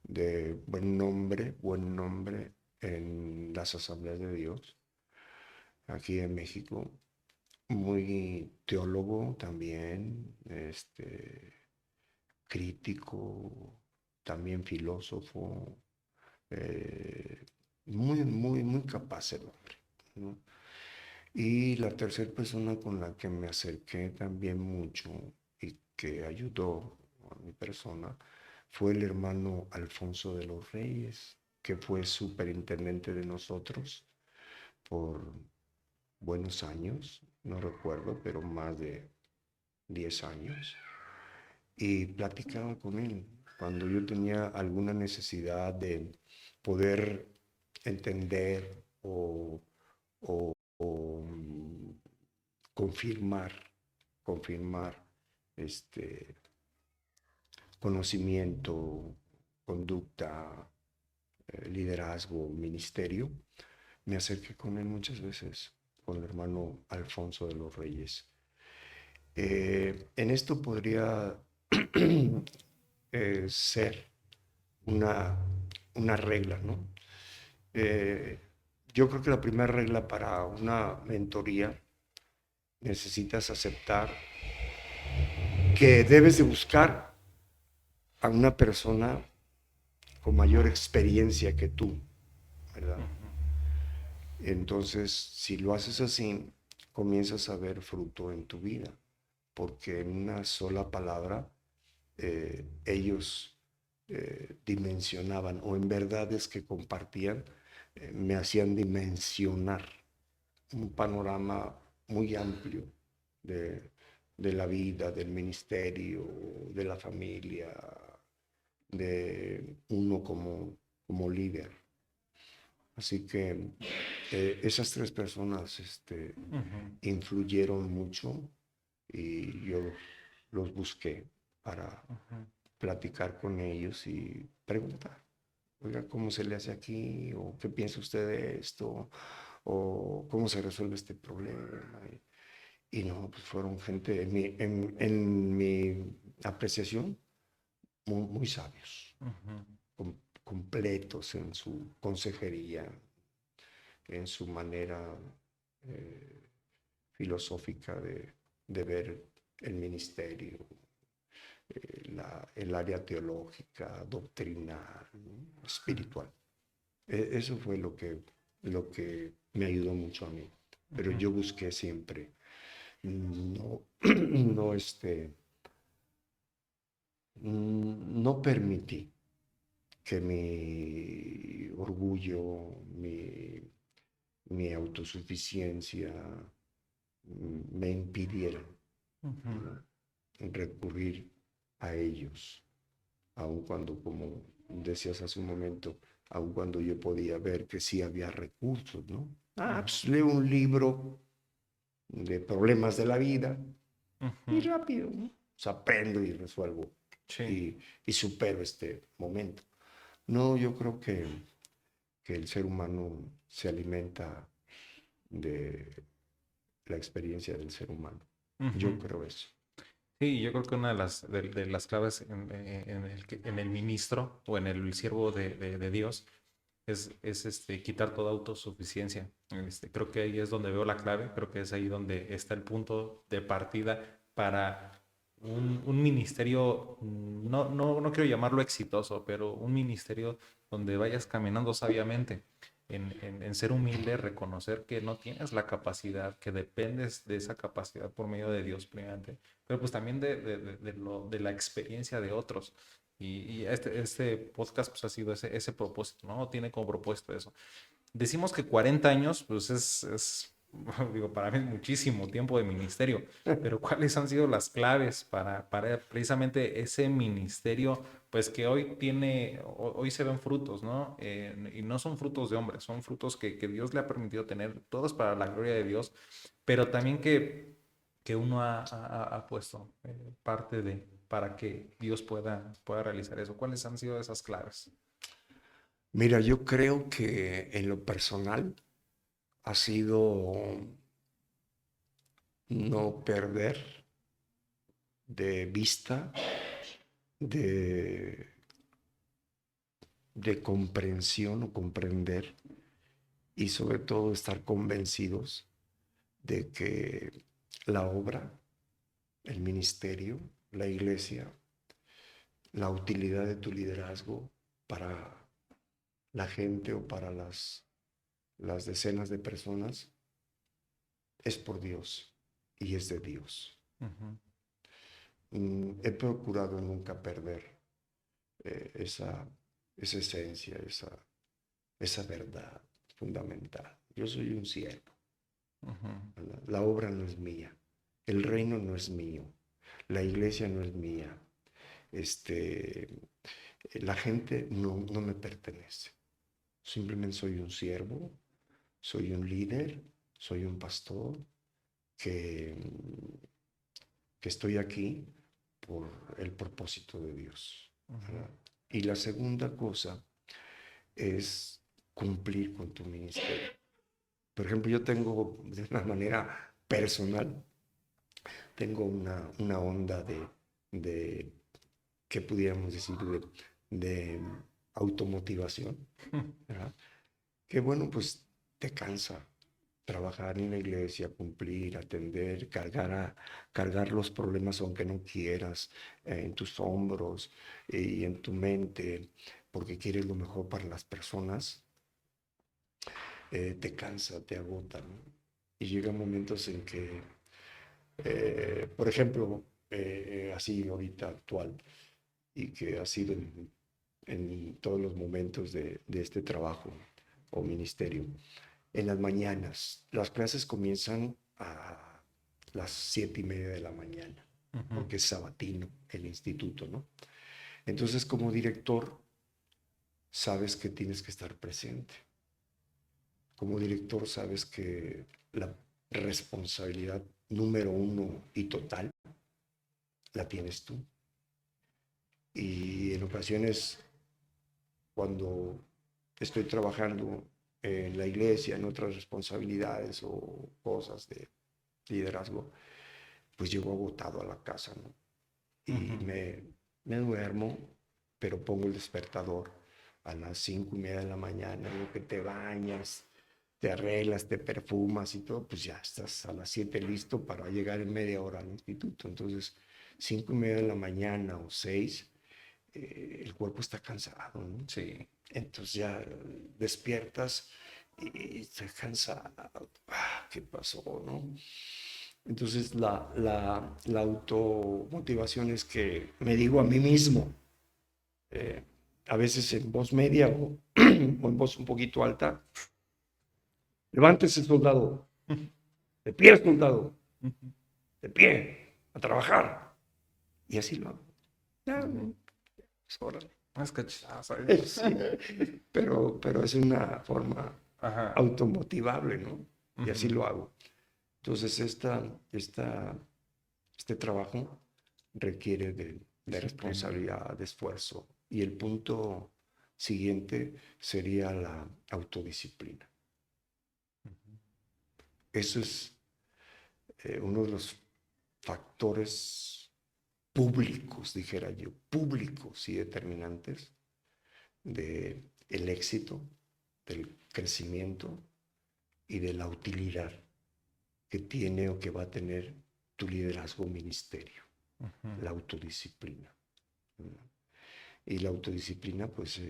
de buen nombre en las asambleas de Dios, aquí en México. Muy teólogo también, crítico, también filósofo, eh, muy capaz el hombre, ¿no? Y la tercera persona con la que me acerqué también mucho y que ayudó a mi persona fue el hermano Alfonso de los Reyes, que fue superintendente de nosotros por buenos años, no recuerdo, pero más de 10 años. Y platicaba con él cuando yo tenía alguna necesidad de poder entender o confirmar, confirmar este conocimiento, conducta, liderazgo, ministerio, me acerqué con él muchas veces con el hermano Alfonso de los Reyes. En esto podría ser una, una regla, ¿no? Eh, yo creo que la primera regla para una mentoría necesitas aceptar que debes de buscar a una persona con mayor experiencia que tú, ¿verdad? Entonces, si lo haces así, comienzas a ver fruto en tu vida, porque en una sola palabra ellos dimensionaban, o en verdades que compartían, me hacían dimensionar un panorama muy amplio de, de la vida, del ministerio, de la familia, de uno como líder. Así que esas tres personas influyeron mucho y yo los busqué para platicar con ellos y preguntar, oiga, ¿cómo se le hace aquí? ¿O qué piensa usted de esto? ¿O cómo se resuelve este problema? Y no, pues fueron gente, en mi apreciación, muy sabios, completos en su consejería, en su manera eh, filosófica de ver el ministerio, el área teológica, doctrinal, ¿no? Espiritual. Eso fue lo que me ayudó mucho a mí. Pero yo busqué siempre, no, no, no permití que mi orgullo, mi autosuficiencia me impidieran, ¿no? Recurrir a ellos, aun cuando, como decías hace un momento, aun cuando yo podía ver que sí había recursos, ¿no? Pues leo un libro de problemas de la vida y rápido, ¿no? Pues aprendo y resuelvo Sí. y supero este momento. No, yo creo que el ser humano se alimenta de la experiencia del ser humano. Yo Ujú. creo eso. Sí, yo creo que una de las claves en el ministro o en el siervo de Dios es quitar toda autosuficiencia. Creo que ahí es donde veo la clave, creo que es ahí donde está el punto de partida para un ministerio, no quiero llamarlo exitoso, pero un ministerio donde vayas caminando sabiamente. En ser humilde, reconocer que no tienes la capacidad, que dependes de esa capacidad por medio de Dios primeramente, pero pues también de la experiencia de otros. Y este podcast pues ha sido ese propósito, ¿no? Tiene como propósito eso. Decimos que 40 años, pues digo, para mí es muchísimo tiempo de ministerio, pero ¿cuáles han sido las claves para precisamente ese ministerio, pues que hoy se ven frutos, ¿no? Y no son frutos de hombres, son frutos que Dios le ha permitido tener, todos para la gloria de Dios, pero también que uno ha puesto parte para que Dios pueda realizar eso. ¿Cuáles han sido esas claves? Mira, yo creo que en lo personal ha sido no perder de vista, de, de comprensión o comprender y sobre todo estar convencidos de que la obra, el ministerio, la iglesia, la utilidad de tu liderazgo para la gente o para las decenas de personas es por Dios y es de Dios. Ujú. He procurado nunca perder esa, esa esencia, esa verdad fundamental. Yo soy un siervo. Ujú. La obra no es mía, el reino no es mío, la iglesia no es mía, este, la gente no me pertenece. Simplemente soy un siervo, soy un líder, soy un pastor que, que estoy aquí por el propósito de Dios, Ujú. ¿verdad? Y la segunda cosa es cumplir con tu ministerio. Por ejemplo, yo tengo de una manera personal, tengo una onda de ¿qué pudiéramos decir? De automotivación, ¿verdad? Que bueno, pues te cansa trabajar en la iglesia, cumplir, atender, cargar los problemas aunque no quieras, en tus hombros y en tu mente, porque quieres lo mejor para las personas, te cansa, te agota, ¿no? Y llega momentos en que, por ejemplo, así ahorita actual, y que ha sido en todos los momentos de este trabajo o ministerio, en las mañanas. Las clases comienzan a las 7:30 de la mañana, Ujú. porque es sabatino el instituto, ¿no? Entonces, como director, sabes que tienes que estar presente. Como director, sabes que la responsabilidad número uno y total la tienes tú. Y en ocasiones, cuando estoy trabajando en la iglesia, en otras responsabilidades o cosas de liderazgo, pues llego agotado a la casa, ¿no? Y Ujú. me duermo, pero pongo el despertador a las 5:30 de la mañana, en lo que te bañas, te arreglas, te perfumas y todo, pues ya estás a las 7 listo para llegar en media hora al instituto. Entonces, 5:30 de la mañana o 6, el cuerpo está cansado, ¿no? Sí. Entonces ya despiertas y estás cansado. ¿Qué pasó, no? Entonces la automotivación es que me digo a mí mismo, eh, a veces en voz media o en voz un poquito alta, levántese soldado, de pie soldado, Ujú. de pie, a trabajar. Y así lo hago. Ya, Ujú. pues, órale. Es que chistoso. Sí, pero es una forma Ajá. automotivable, ¿no? Y así Ujú. lo hago. Entonces, este trabajo requiere de Disciplina. responsabilidad, de esfuerzo. Y el punto siguiente sería la autodisciplina. Ujú. Eso es uno de los factores públicos, dijera yo, públicos y determinantes de el éxito, del crecimiento y de la utilidad que tiene o que va a tener tu liderazgo ministerio, Ujú. la autodisciplina. Y la autodisciplina, pues,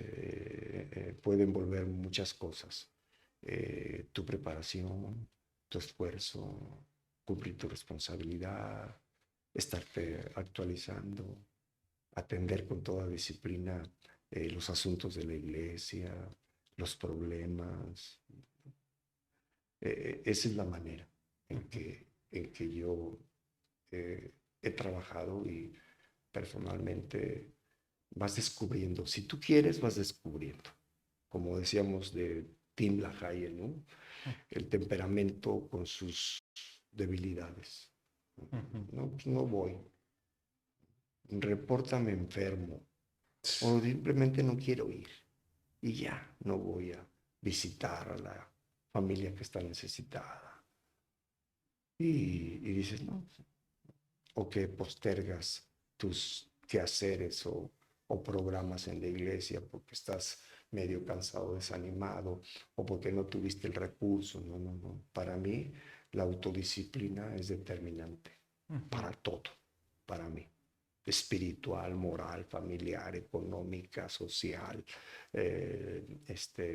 puede envolver muchas cosas. Tu preparación, tu esfuerzo, cumplir tu responsabilidad, estarte actualizando, atender con toda disciplina los asuntos de la iglesia, los problemas. Esa es la manera Ujú. en que yo he trabajado y personalmente vas descubriendo. Si tú quieres, vas descubriendo. Como decíamos de Tim LaHaye, ¿no? El temperamento con sus debilidades. Ujú. No, pues no voy. Repórtame enfermo. O simplemente no quiero ir. Y ya, no voy a visitar a la familia que está necesitada. Y dices, no, o que postergas tus quehaceres o programas en la iglesia porque estás medio cansado, desanimado o porque no tuviste el recurso. No, no, no. Para mí la autodisciplina es determinante Ujú. para todo, para mí. Espiritual, moral, familiar, económica, social,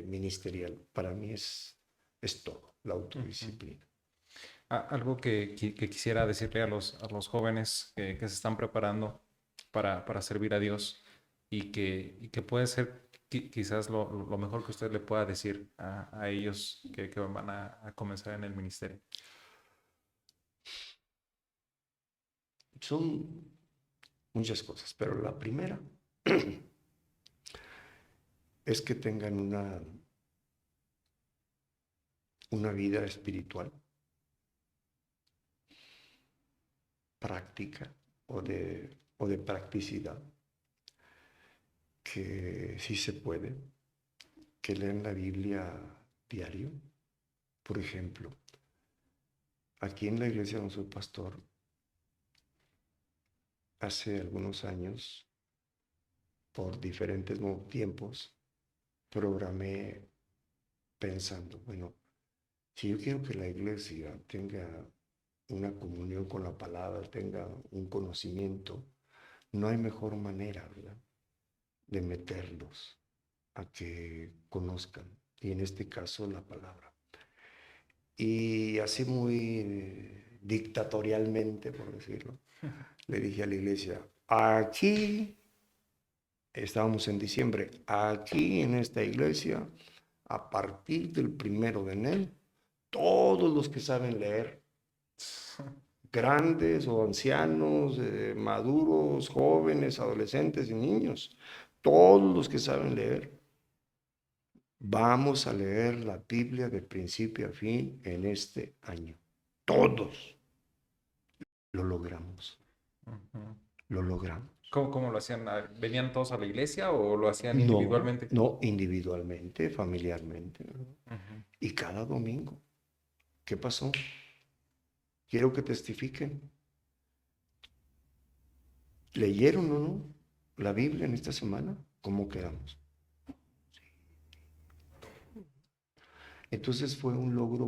ministerial. Para mí es todo, la Ujú. autodisciplina. Algo que quisiera decirle a los jóvenes que se están preparando para servir a Dios y que puede ser quizás lo mejor que usted le pueda decir a ellos que van a comenzar en el ministerio. Son muchas cosas, pero la primera es que tengan una vida espiritual práctica o de practicidad, que sí se puede, que lean la Biblia diario, Por ejemplo, aquí en la iglesia donde soy pastor, hace algunos años, por diferentes tiempos, programé pensando, bueno, si yo quiero que la iglesia tenga una comunión con la palabra, tenga un conocimiento, no hay mejor manera, ¿verdad?, de meterlos a que conozcan, y en este caso la palabra. Y así muy dictatorialmente, por decirlo, le dije a la iglesia, aquí, estábamos en diciembre, aquí en esta iglesia, a partir del 1 de enero, todos los que saben leer, grandes o ancianos, maduros, jóvenes, adolescentes y niños, todos los que saben leer, vamos a leer la Biblia de principio a fin en este año. Todos lo logramos. Ujú. Lo logramos. ¿Cómo lo hacían? ¿Venían todos a la iglesia o lo hacían No, individualmente? no individualmente, familiarmente, ¿no? Ujú. Y cada domingo. ¿Qué pasó? Quiero que testifiquen. ¿Leyeron o no la Biblia en esta semana? ¿Cómo quedamos? Entonces fue un logro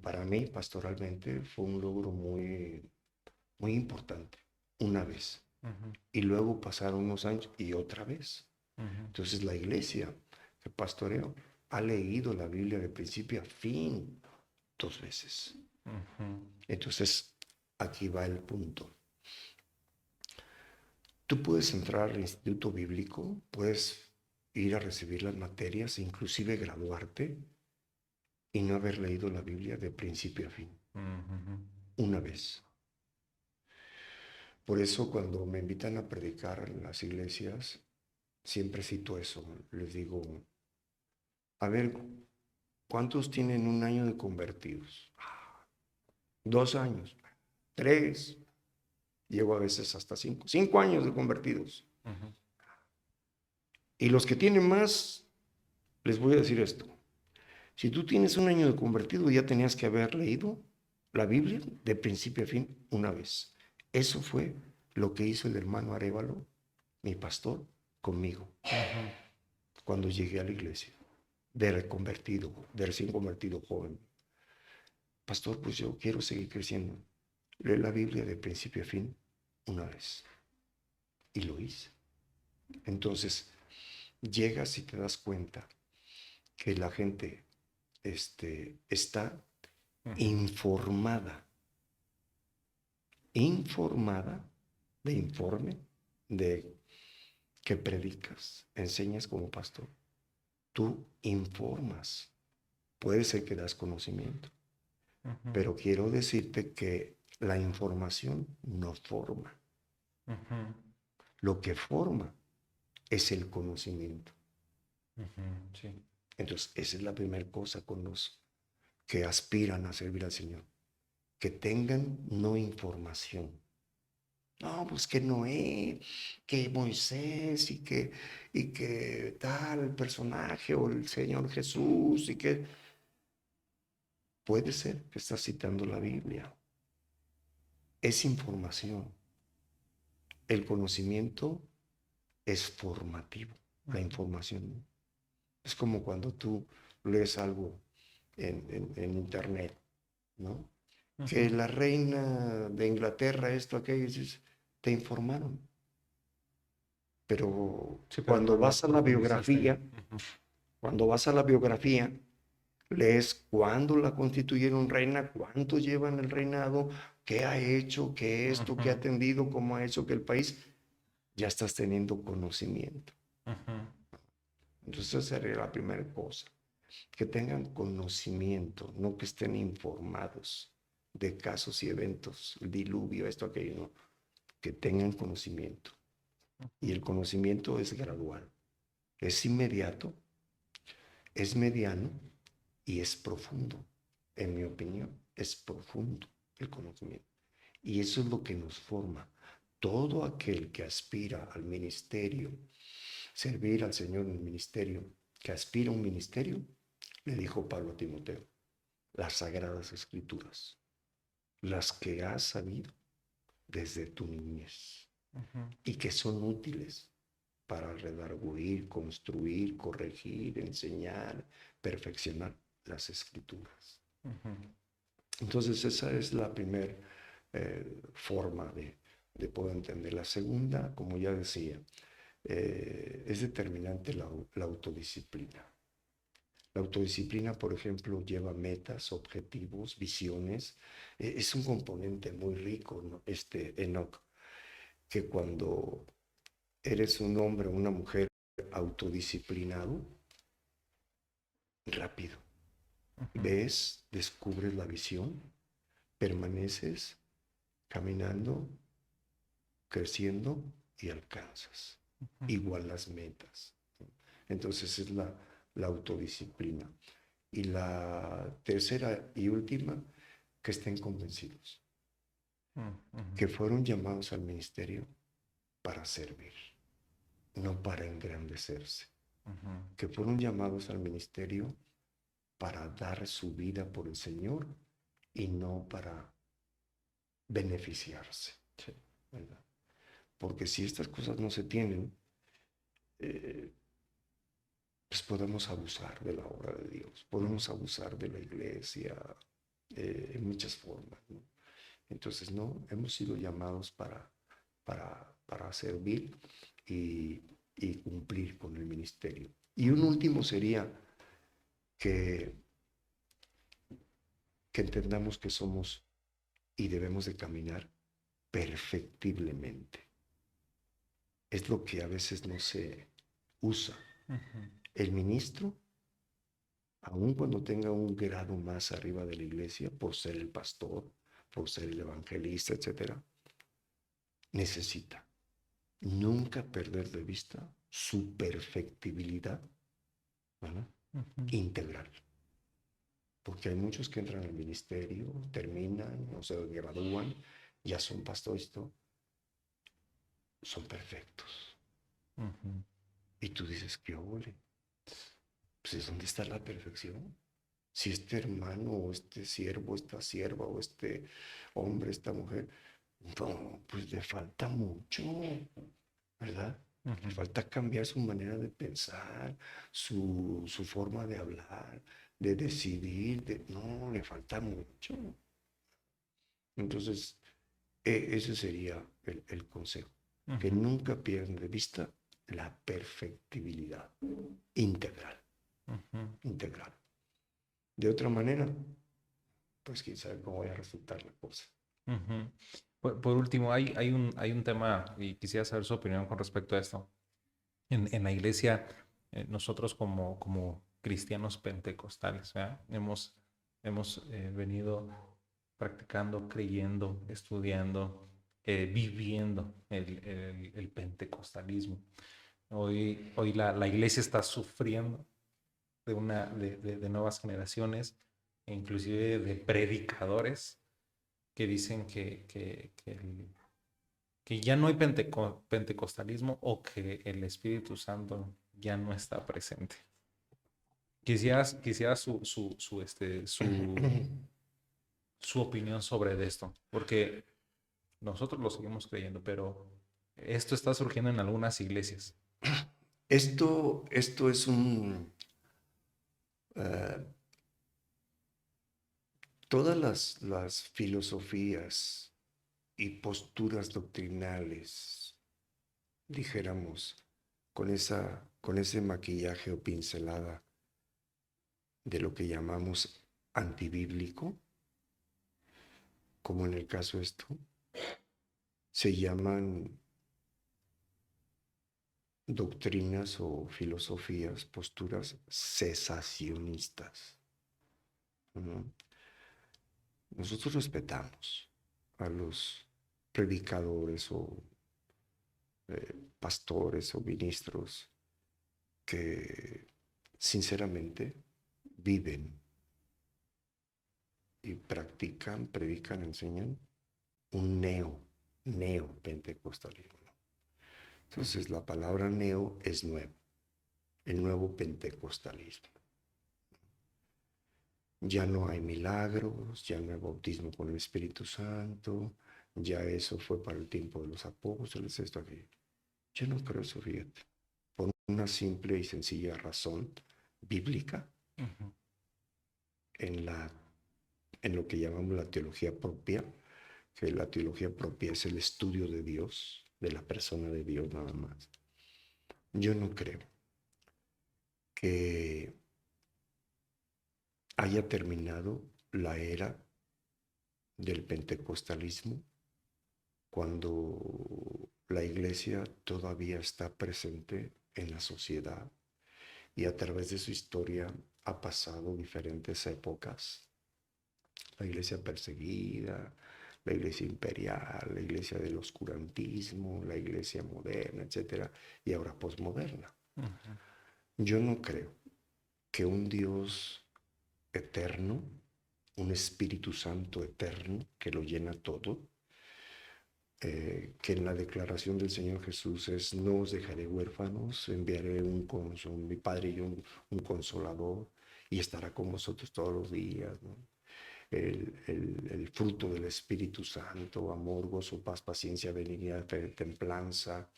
para mí pastoralmente, fue un logro muy importante, una vez. Ujú. Y luego pasaron unos años y otra vez. Ujú. Entonces la iglesia que pastoreo ha leído la Biblia de principio a fin 2 veces. Ujú. Entonces aquí va el punto. Tú puedes entrar al instituto bíblico, puedes ir a recibir las materias, inclusive graduarte y no haber leído la Biblia de principio a fin. Ujú. Una vez. Por eso cuando me invitan a predicar en las iglesias, siempre cito eso. Les digo, a ver, ¿cuántos tienen un año de convertidos? 2 años, 3, llego a veces hasta 5. 5 años de convertidos. Ujú. Y los que tienen más, les voy a decir esto. Si tú tienes un año de convertido, ya tenías que haber leído la Biblia de principio a fin una vez. Eso fue lo que hizo el hermano Arévalo, mi pastor, conmigo, Ujú. cuando llegué a la iglesia, de recién convertido joven. Pastor, pues yo quiero seguir creciendo. Lee la Biblia de principio a fin una vez. Y lo hice. Entonces, llegas y te das cuenta que la gente está Ujú. informada de informe de que predicas, enseñas como pastor. Tú informas. Puede ser que das conocimiento, Ujú. pero quiero decirte que la información no forma. Ujú. Lo que forma es el conocimiento. Ujú. Sí. Entonces, esa es la primera cosa con los que aspiran a servir al Señor. Que tengan no información. No, pues que Noé, que Moisés y que tal personaje o el Señor Jesús y que puede ser que estás citando la Biblia. Es información. El conocimiento es formativo, la Ujú. información no. Es como cuando tú lees algo en internet, ¿no? Que Ujú. la reina de Inglaterra, esto, aquello, dices, te informaron. Pero Sí, pero cuando no lo vas a la profundizaste. biografía, Ujú. cuando vas a la biografía, lees cuándo la constituyeron reina, cuánto llevan el reinado, qué ha hecho, qué esto, qué ha Ujú. atendido, cómo ha hecho que el país, ya estás teniendo conocimiento. Ujú. Entonces esa sería la primera cosa, que tengan conocimiento, no que estén informados de casos y eventos, el diluvio, esto, aquello, no, que tengan conocimiento. Y el conocimiento es gradual, es inmediato, es mediano y es profundo. En mi opinión, es profundo el conocimiento. Y eso es lo que nos forma. Todo aquel que aspira al ministerio, servir al Señor en el ministerio, que aspira a un ministerio, le dijo Pablo a Timoteo, las Sagradas Escrituras, las que has sabido desde tu niñez y que son útiles para redarguir, construir, corregir, enseñar, perfeccionar las Escrituras. Entonces esa es la primera forma de poder entender. La segunda, como ya decía, es determinante la autodisciplina. La autodisciplina, por ejemplo, lleva metas, objetivos, visiones. Es un componente muy rico, ¿no? Enoch, que cuando eres un hombre o una mujer autodisciplinado, rápido, ves, descubres la visión, permaneces caminando, creciendo y alcanzas. Igual las metas. Entonces es la autodisciplina. Y la tercera y última, que estén convencidos, que fueron llamados al ministerio para servir, no para engrandecerse, que fueron llamados al ministerio para dar su vida por el Señor y no para beneficiarse. Sí. ¿Verdad? Porque si estas cosas no se tienen, pues podemos abusar de la obra de Dios, podemos abusar de la iglesia en muchas formas, ¿no? Entonces, no, hemos sido llamados para servir y, y cumplir con el ministerio. Y un último sería que, que entendamos que somos y debemos de caminar perfectiblemente. Es lo que a veces no se usa. El ministro, aun cuando tenga un grado más arriba de la iglesia, por ser el pastor, por ser el evangelista, etcétera, necesita nunca perder de vista su perfectibilidad, ¿verdad? Integral. Porque hay muchos que entran al ministerio, terminan, o se gradúan, ya son pastores, son perfectos. Y tú dices, ¿qué ole? Pues ¿dónde está la perfección? Si este hermano, o este siervo, esta sierva, o este hombre, esta mujer, no, pues le falta mucho, ¿verdad? Le falta cambiar su manera de pensar, su forma de hablar, de decidir, no, le falta mucho. Entonces, ese sería el consejo, que nunca pierdan de vista la perfectibilidad integral, integral. De otra manera, pues quién sabe cómo vaya a resultar la cosa. Por último, hay un tema y quisiera saber su opinión con respecto a esto. En la iglesia, nosotros como cristianos pentecostales, ¿verdad? Hemos venido practicando, creyendo, estudiando, viviendo el pentecostalismo. Hoy la iglesia está sufriendo de nuevas generaciones, e inclusive de predicadores que dicen que ya no hay pentecostalismo o que el Espíritu Santo ya no está presente. Quisiera su opinión sobre esto, porque nosotros lo seguimos creyendo, pero esto está surgiendo en algunas iglesias. Esto es todas las filosofías y posturas doctrinales, dijéramos, con ese maquillaje o pincelada de lo que llamamos antibíblico, como en el caso esto, se llaman doctrinas o filosofías, posturas cesacionistas. Nosotros respetamos a los predicadores o pastores o ministros que sinceramente viven y practican, predican, enseñan un neopentecostalismo. Entonces la palabra neo es nuevo, el nuevo pentecostalismo. Ya no hay milagros, ya no hay bautismo con el Espíritu Santo, ya eso fue para el tiempo de los apóstoles, esto aquí. Yo no creo eso, fíjate, por una simple y sencilla razón bíblica Ujú. en en lo que llamamos la teología propia, que la teología propia es el estudio de Dios, de la persona de Dios nada más. Yo no creo que haya terminado la era del pentecostalismo cuando la iglesia todavía está presente en la sociedad y a través de su historia ha pasado diferentes épocas. La iglesia perseguida, la iglesia imperial, la iglesia del oscurantismo, la iglesia moderna, etcétera, y ahora posmoderna. Ujú. Yo no creo que un Dios eterno, un Espíritu Santo eterno que lo llena todo, que en la declaración del Señor Jesús es: no os dejaré huérfanos, enviaré mi Padre y un consolador, y estará con vosotros todos los días, ¿no? El fruto del Espíritu Santo: amor, gozo, paz, paciencia, benignidad, fe, templanza,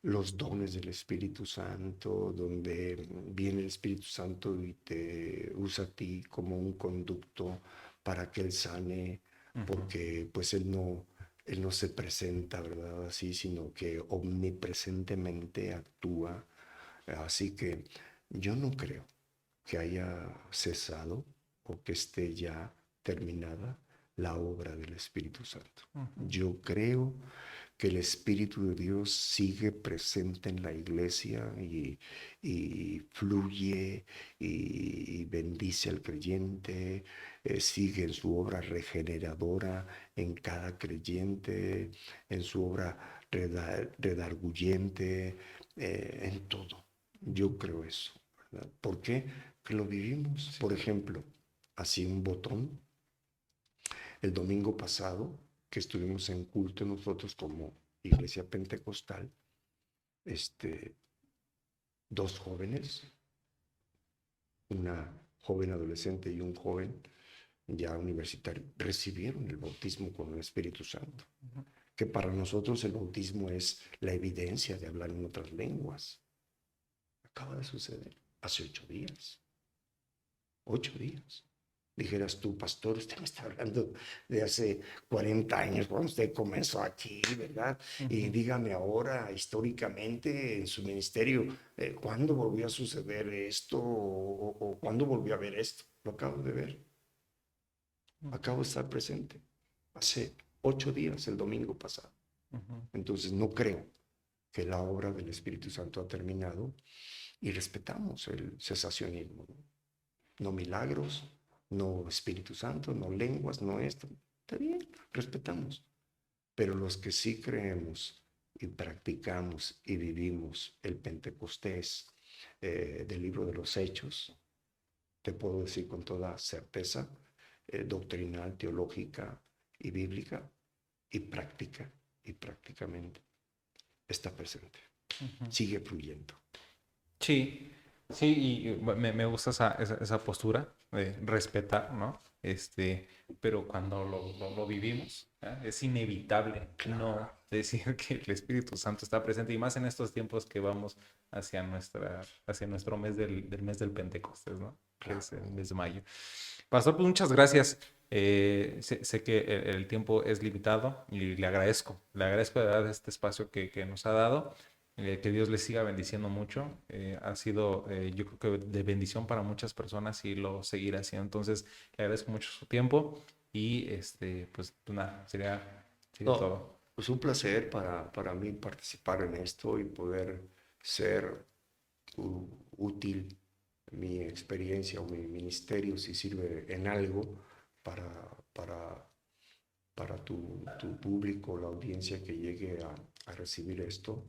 los dones del Espíritu Santo, donde viene el Espíritu Santo y te usa a ti como un conducto para que Él sane, Ujú. porque pues Él no se presenta, ¿verdad? Así, sino que omnipresentemente actúa. Así que yo no creo que haya cesado o que esté ya terminada la obra del Espíritu Santo. Ujú. Yo creo que el Espíritu de Dios sigue presente en la iglesia y fluye y bendice al creyente, sigue en su obra regeneradora en cada creyente, en su obra redarguyente, en todo. Yo creo eso, ¿verdad? ¿Por qué? Que lo vivimos. Sí. Por ejemplo, así un botón, el domingo pasado, que estuvimos en culto nosotros como iglesia pentecostal, este, dos jóvenes, una joven adolescente y un joven ya universitario, recibieron el bautismo con el Espíritu Santo. Ujú. Que para nosotros el bautismo es la evidencia de hablar en otras lenguas. Acaba de suceder hace 8 días. 8 días. Dijeras tú: pastor, usted me está hablando de hace 40 años, cuando usted comenzó aquí, ¿verdad? Y Ujú. dígame ahora, históricamente, en su ministerio, ¿cuándo volvió a suceder esto o cuándo volvió a ver esto? Lo acabo de ver, Ujú. acabo de estar presente. Hace 8 días, el domingo pasado. Ujú. Entonces no creo que la obra del Espíritu Santo ha terminado y respetamos el cesacionismo, ¿no? No milagros, no Espíritu Santo, no lenguas, no esto. Está bien, respetamos. Pero los que sí creemos y practicamos y vivimos el Pentecostés del libro de los Hechos, te puedo decir con toda certeza, doctrinal, teológica y bíblica, y práctica, y prácticamente está presente. Ujú. Sigue fluyendo. Sí, sí, y me gusta esa postura de respetar, ¿no? Pero cuando lo vivimos, ¿ah? Es inevitable no Claro. decir que el Espíritu Santo está presente, y más en estos tiempos que vamos hacia nuestro mes del mes del Pentecostés, ¿no? Que es el Claro. mes de mayo. Pastor, pues muchas gracias. Sé que el tiempo es limitado y le agradezco de verdad este espacio que nos ha dado. Que Dios les siga bendiciendo mucho. Ha sido, yo creo que de bendición para muchas personas y lo seguirá haciendo. Entonces, le agradezco mucho su tiempo y pues nada, sería No, todo. pues un placer para mí participar en esto y poder ser útil. Mi experiencia o mi ministerio, si sirve en algo para, para, para tu público, la audiencia que llegue a recibir esto.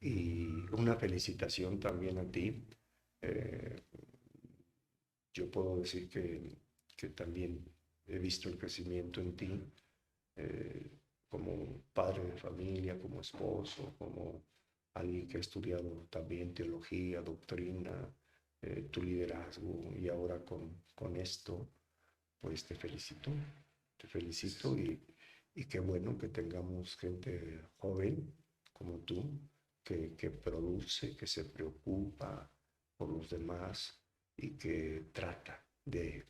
Y una felicitación también a ti. Eh, yo puedo decir que también he visto el crecimiento en ti, eh, como padre de familia, como esposo, como alguien que ha estudiado también teología, doctrina, tu liderazgo y ahora con esto, pues te felicito y qué bueno que tengamos gente joven como tú que produce, que se preocupa por los demás y que trata de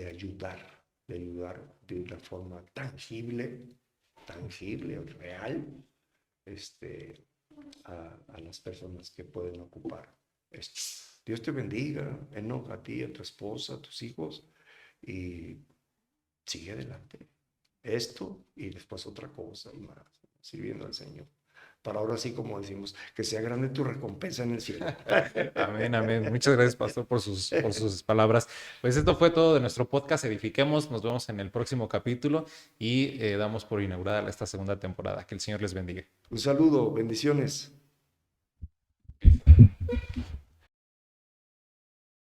ayudar de una forma tangible, real, a las personas que pueden ocupar esto. Dios te bendiga, Enoch, a ti, a tu esposa, a tus hijos, y sigue adelante. Esto y después otra cosa y más, sirviendo al Señor. Para ahora sí, como decimos, que sea grande tu recompensa en el cielo. Amén, amén. Muchas gracias, pastor, por sus palabras. Pues esto fue todo de nuestro podcast Edifiquemos. Nos vemos en el próximo capítulo y damos por inaugurada esta segunda temporada. Que el Señor les bendiga. Un saludo, bendiciones.